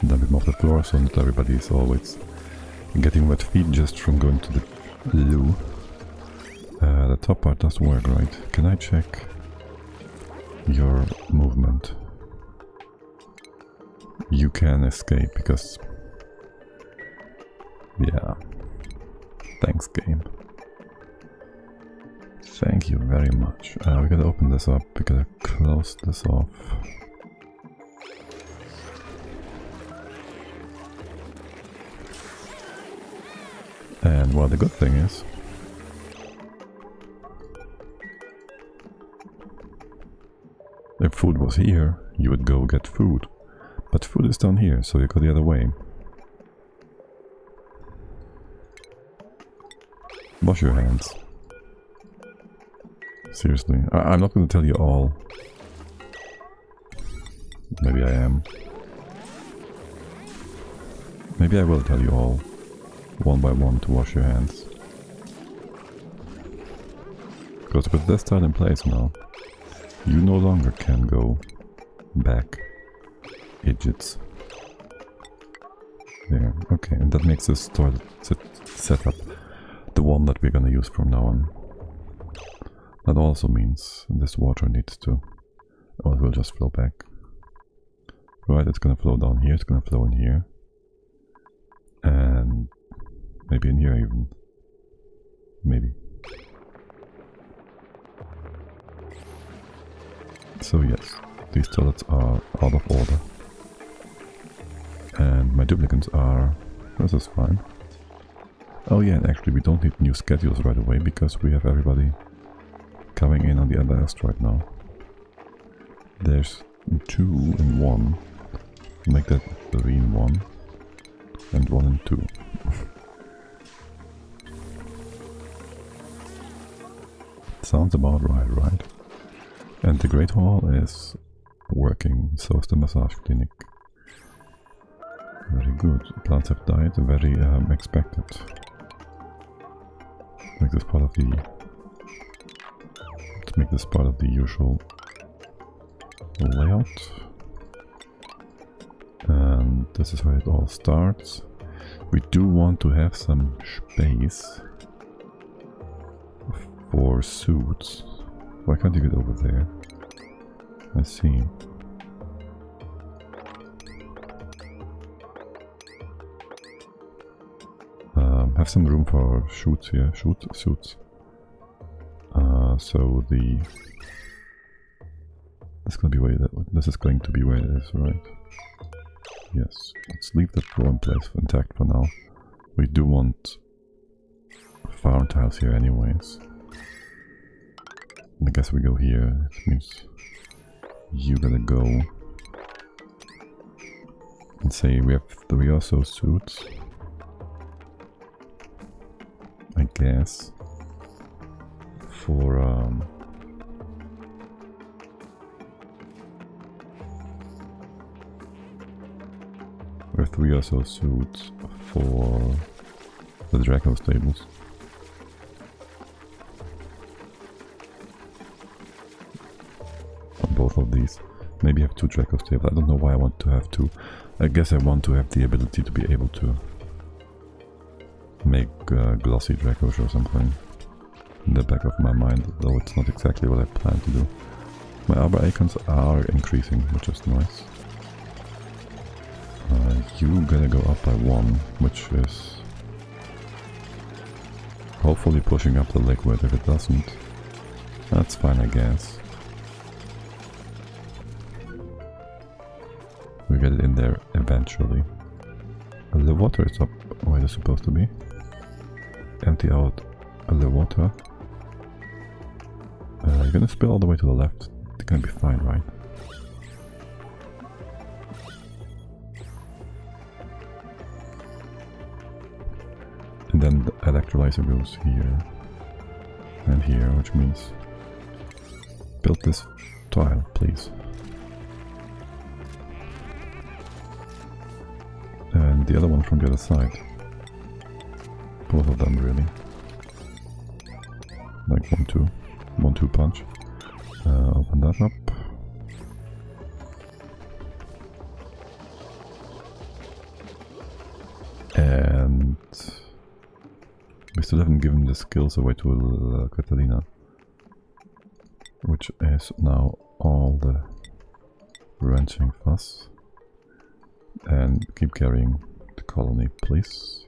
S1: Dump it off the floor so not everybody is always getting wet feet just from going to the loo. The top part does work, right? Can I check your movement? You can escape because... yeah. Thanks, game. Thank you very much. We gotta open this up, we gotta close this off. And well, the good thing is If food was here, you would go get food. But food is down here, so you go the other way. Wash your hands. Seriously, I'm not going to tell you all. Maybe I am. Maybe I will tell you all, one by one, to wash your hands. Because with this style in place now, you no longer can go back. Idiots. There, okay, and that makes this toilet setup the one that we're gonna use from now on. That also means this water needs to... oh, it will just flow back. Right, it's gonna flow down here, it's gonna flow in here. And maybe in here even. Maybe. So yes, these toilets are out of order. And my duplicants are... this is fine. Oh yeah, and actually we don't need new schedules right away because we have everybody coming in on the other asteroid now. There's 2 in 1. Make that 3 in 1. And 1 in 2. Sounds about right? And the Great Hall is working, so is the massage clinic. Very good. Plants have died, very expected. Make this part of the... let's make this part of the usual layout. And this is where it all starts. We do want to have some space for suits. Why can't you get over there? I see. Have some room for shoots here. Suits. So the... this is going to be where it is, right? Yes. Let's leave the floor in place intact for now. We do want farm tiles here anyways. I guess we go here. It means you gotta go and say we have 3 or so suits. I guess for we have 3 or so suits for the Draco stables. On both of these. Maybe I have 2 Draco stables. I don't know why I want to have 2. I guess I want to have the ability to be able to make glossy Dracos or something in the back of my mind, though it's not exactly what I plan to do. My Arbor icons are increasing, which is nice. You gotta go up by 1, which is hopefully pushing up the liquid. If it doesn't, that's fine, I guess. We get it in there eventually. The water is up where it's supposed to be. Empty out the water. You're gonna spill all the way to the left. It's gonna be fine, right? And then the electrolyzer goes here and here, which means build this tile, please. And the other one from the other side. Both of them, really. Like 1-2. 1-2 punch. Open that up. And we still haven't given the skills away to Catalina, which is now all the ranching fuss. And keep carrying the colony, please.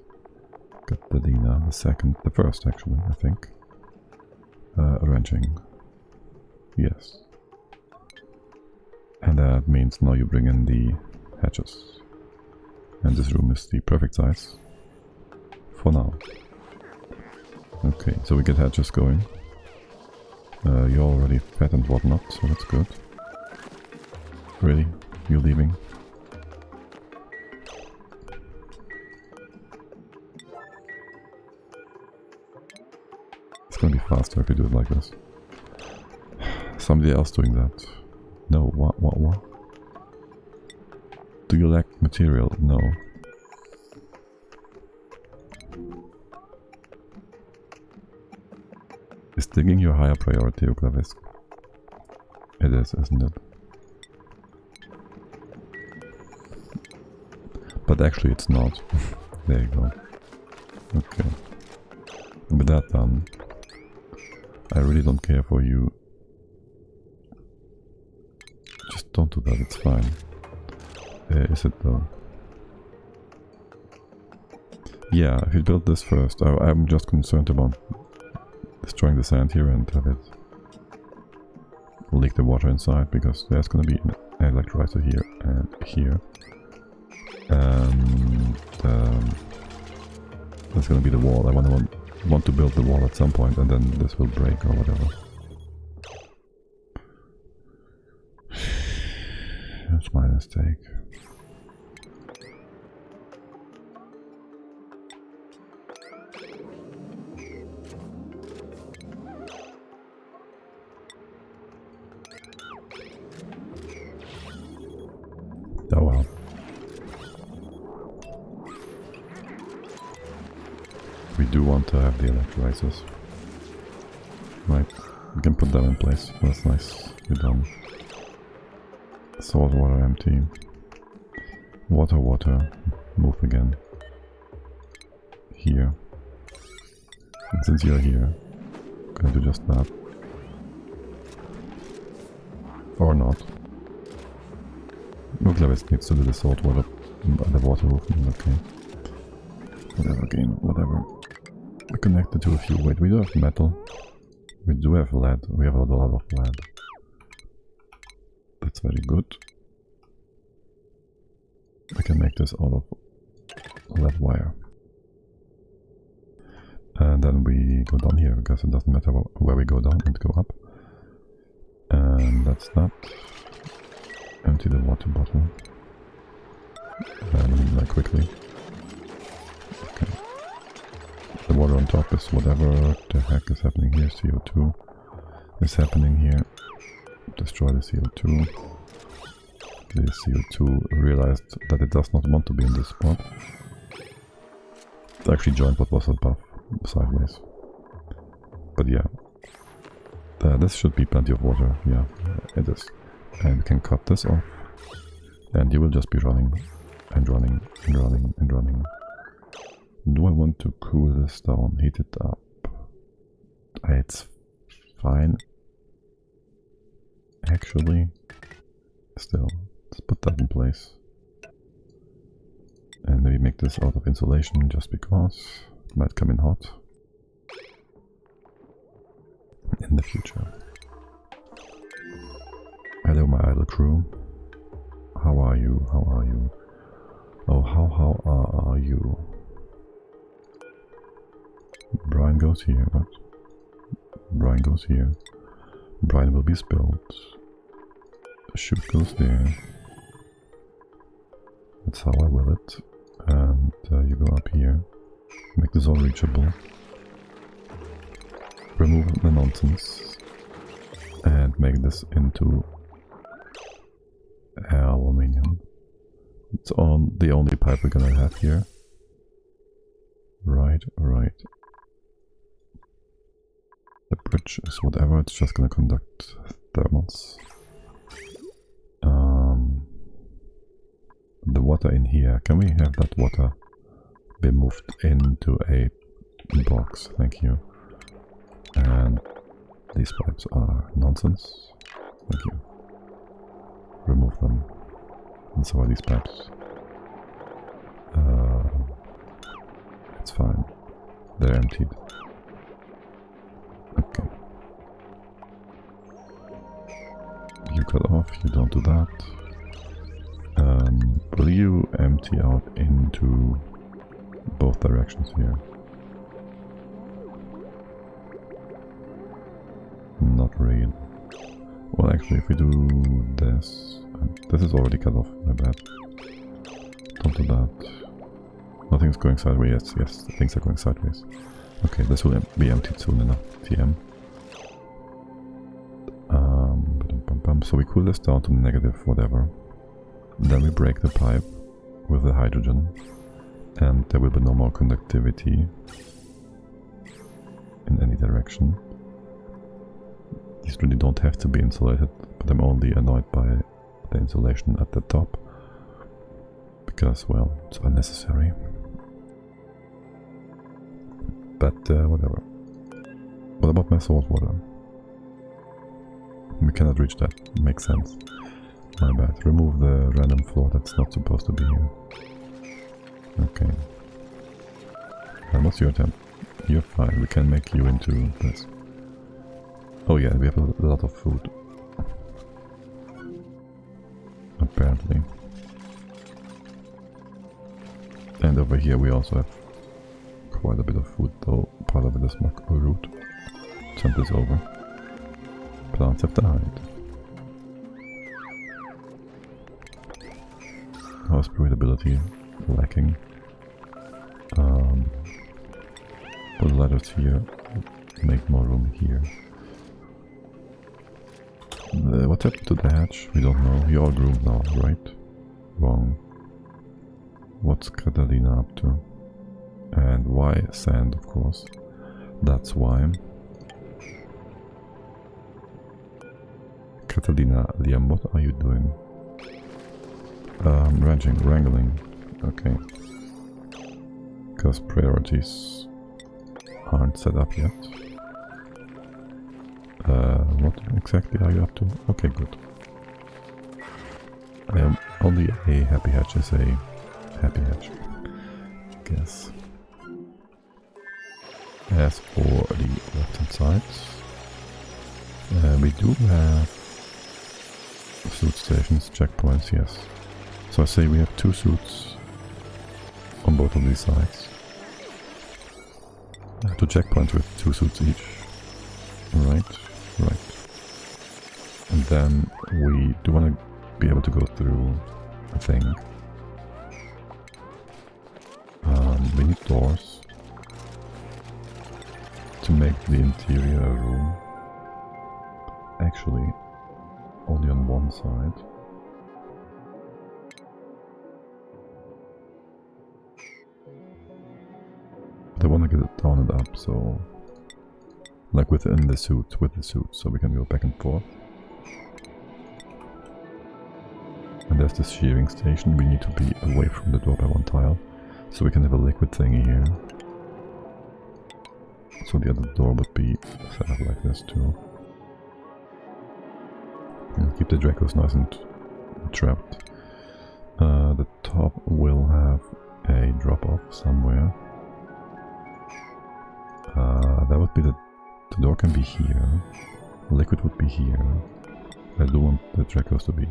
S1: Catalina, the first actually, I think. Ranching. Yes. And that means now you bring in the hatches. And this room is the perfect size for now. Okay, so we get hatches going. You're already fed and whatnot, so that's good. Really? You leaving? It's gonna be faster if you do it like this. Somebody else doing that. No, what? Do you lack material? No. Is digging your higher priority, Uklavisk? It is, isn't it? But actually it's not. There you go. Okay. With that done, I really don't care for you. Just don't do that, it's fine. Is it though? Yeah, if you build this first, I'm just concerned about destroying the sand here and have it leak the water inside, because there's gonna be an electrolyzer here and here. And that's gonna be the wall. I want to build the wall at some point, and then this will break or whatever. That's my mistake. Oh well. We do want to have the electrolyzers. Right, we can put them in place. That's nice. You're done. Salt water empty. Water. Move again. Here. And since you're here, I'm gonna do just that. Or not. Uklavisk needs to do the salt water, the water movement, okay. Whatever, again, whatever. We connected to a few. Wait, we do have metal. We do have lead. We have a lot of lead. That's very good. I can make this out of lead wire. And then we go down here, because it doesn't matter where we go down and go up. And that's that. Empty the water bottle. And quickly. Okay. The water on top is whatever the heck is happening here. CO2 is happening here. Destroy the CO2. The CO2 realized that it does not want to be in this spot. It actually joined what was above, sideways. But yeah. This should be plenty of water. Yeah, it is. And we can cut this off. And you will just be running and running and running and running. Do I want to cool this down, heat it up? It's fine. Actually, still, let's put that in place. And maybe make this out of insulation just because it might come in hot in the future. Hello my idle crew. How are you? How are you? Oh, how are you? Brian goes here, what? Brian goes here. Brian will be spilled. Shoot goes there. That's how I will it. And you go up here. Make this all reachable. Remove the nonsense. And make this into aluminium. It's the only pipe we're gonna have here. Right. The bridge is whatever, it's just gonna conduct thermals. The water in here, can we have that water be moved into a box? Thank you. And these pipes are nonsense. Thank you. Remove them. And so are these pipes. It's fine. They're emptied. Okay. You cut off, you don't do that. Will you empty out into both directions here? Not really. Well, actually, if we do this, This is already cut off, my bad. Don't do that. Nothing's going sideways. Yes, things are going sideways. Okay, this will be emptied soon enough. TM. So we cool this down to negative whatever. Then we break the pipe with the hydrogen. And there will be no more conductivity in any direction. These really don't have to be insulated, but I'm only annoyed by the insulation at the top. Because, well, it's unnecessary. But whatever. What about my salt water? We cannot reach that. Makes sense. My bad. Remove the random floor that's not supposed to be here. Okay. And what's your temp? You're fine. We can make you into this. Oh yeah, we have a lot of food. Apparently. And over here we also have quite a bit of food, though part of it is macro root. Jump this over. Plants have died. Hospitability lacking. Put ladders here. Make more room here. What happened to the hatch? We don't know. He all grew now, right? Wrong. What's Catalina up to? And why sand, of course. That's why. Catalina, Liam, what are you doing? Wrangling. Okay. Because priorities aren't set up yet. What exactly are you up to? Okay, good. Only a happy hatch is a happy hatch, I guess. As for the left-hand side, we do have suit stations, checkpoints, yes. So I say we have 2 suits on both of these sides. 2 checkpoints with 2 suits each. Right. And then we do want to be able to go through a thing. We need doors to make the interior room. Actually, only on one side. But I want to get it down and up, so like within the suit, with the suit, so we can go back and forth. And there's this shearing station. We need to be away from the door by 1 tile, so we can have a liquid thingy here. So the other door would be set up like this too. And keep the Dracos nice and trapped. The top will have a drop-off somewhere. That would be the door can be here. Liquid would be here. I do want the Dracos to be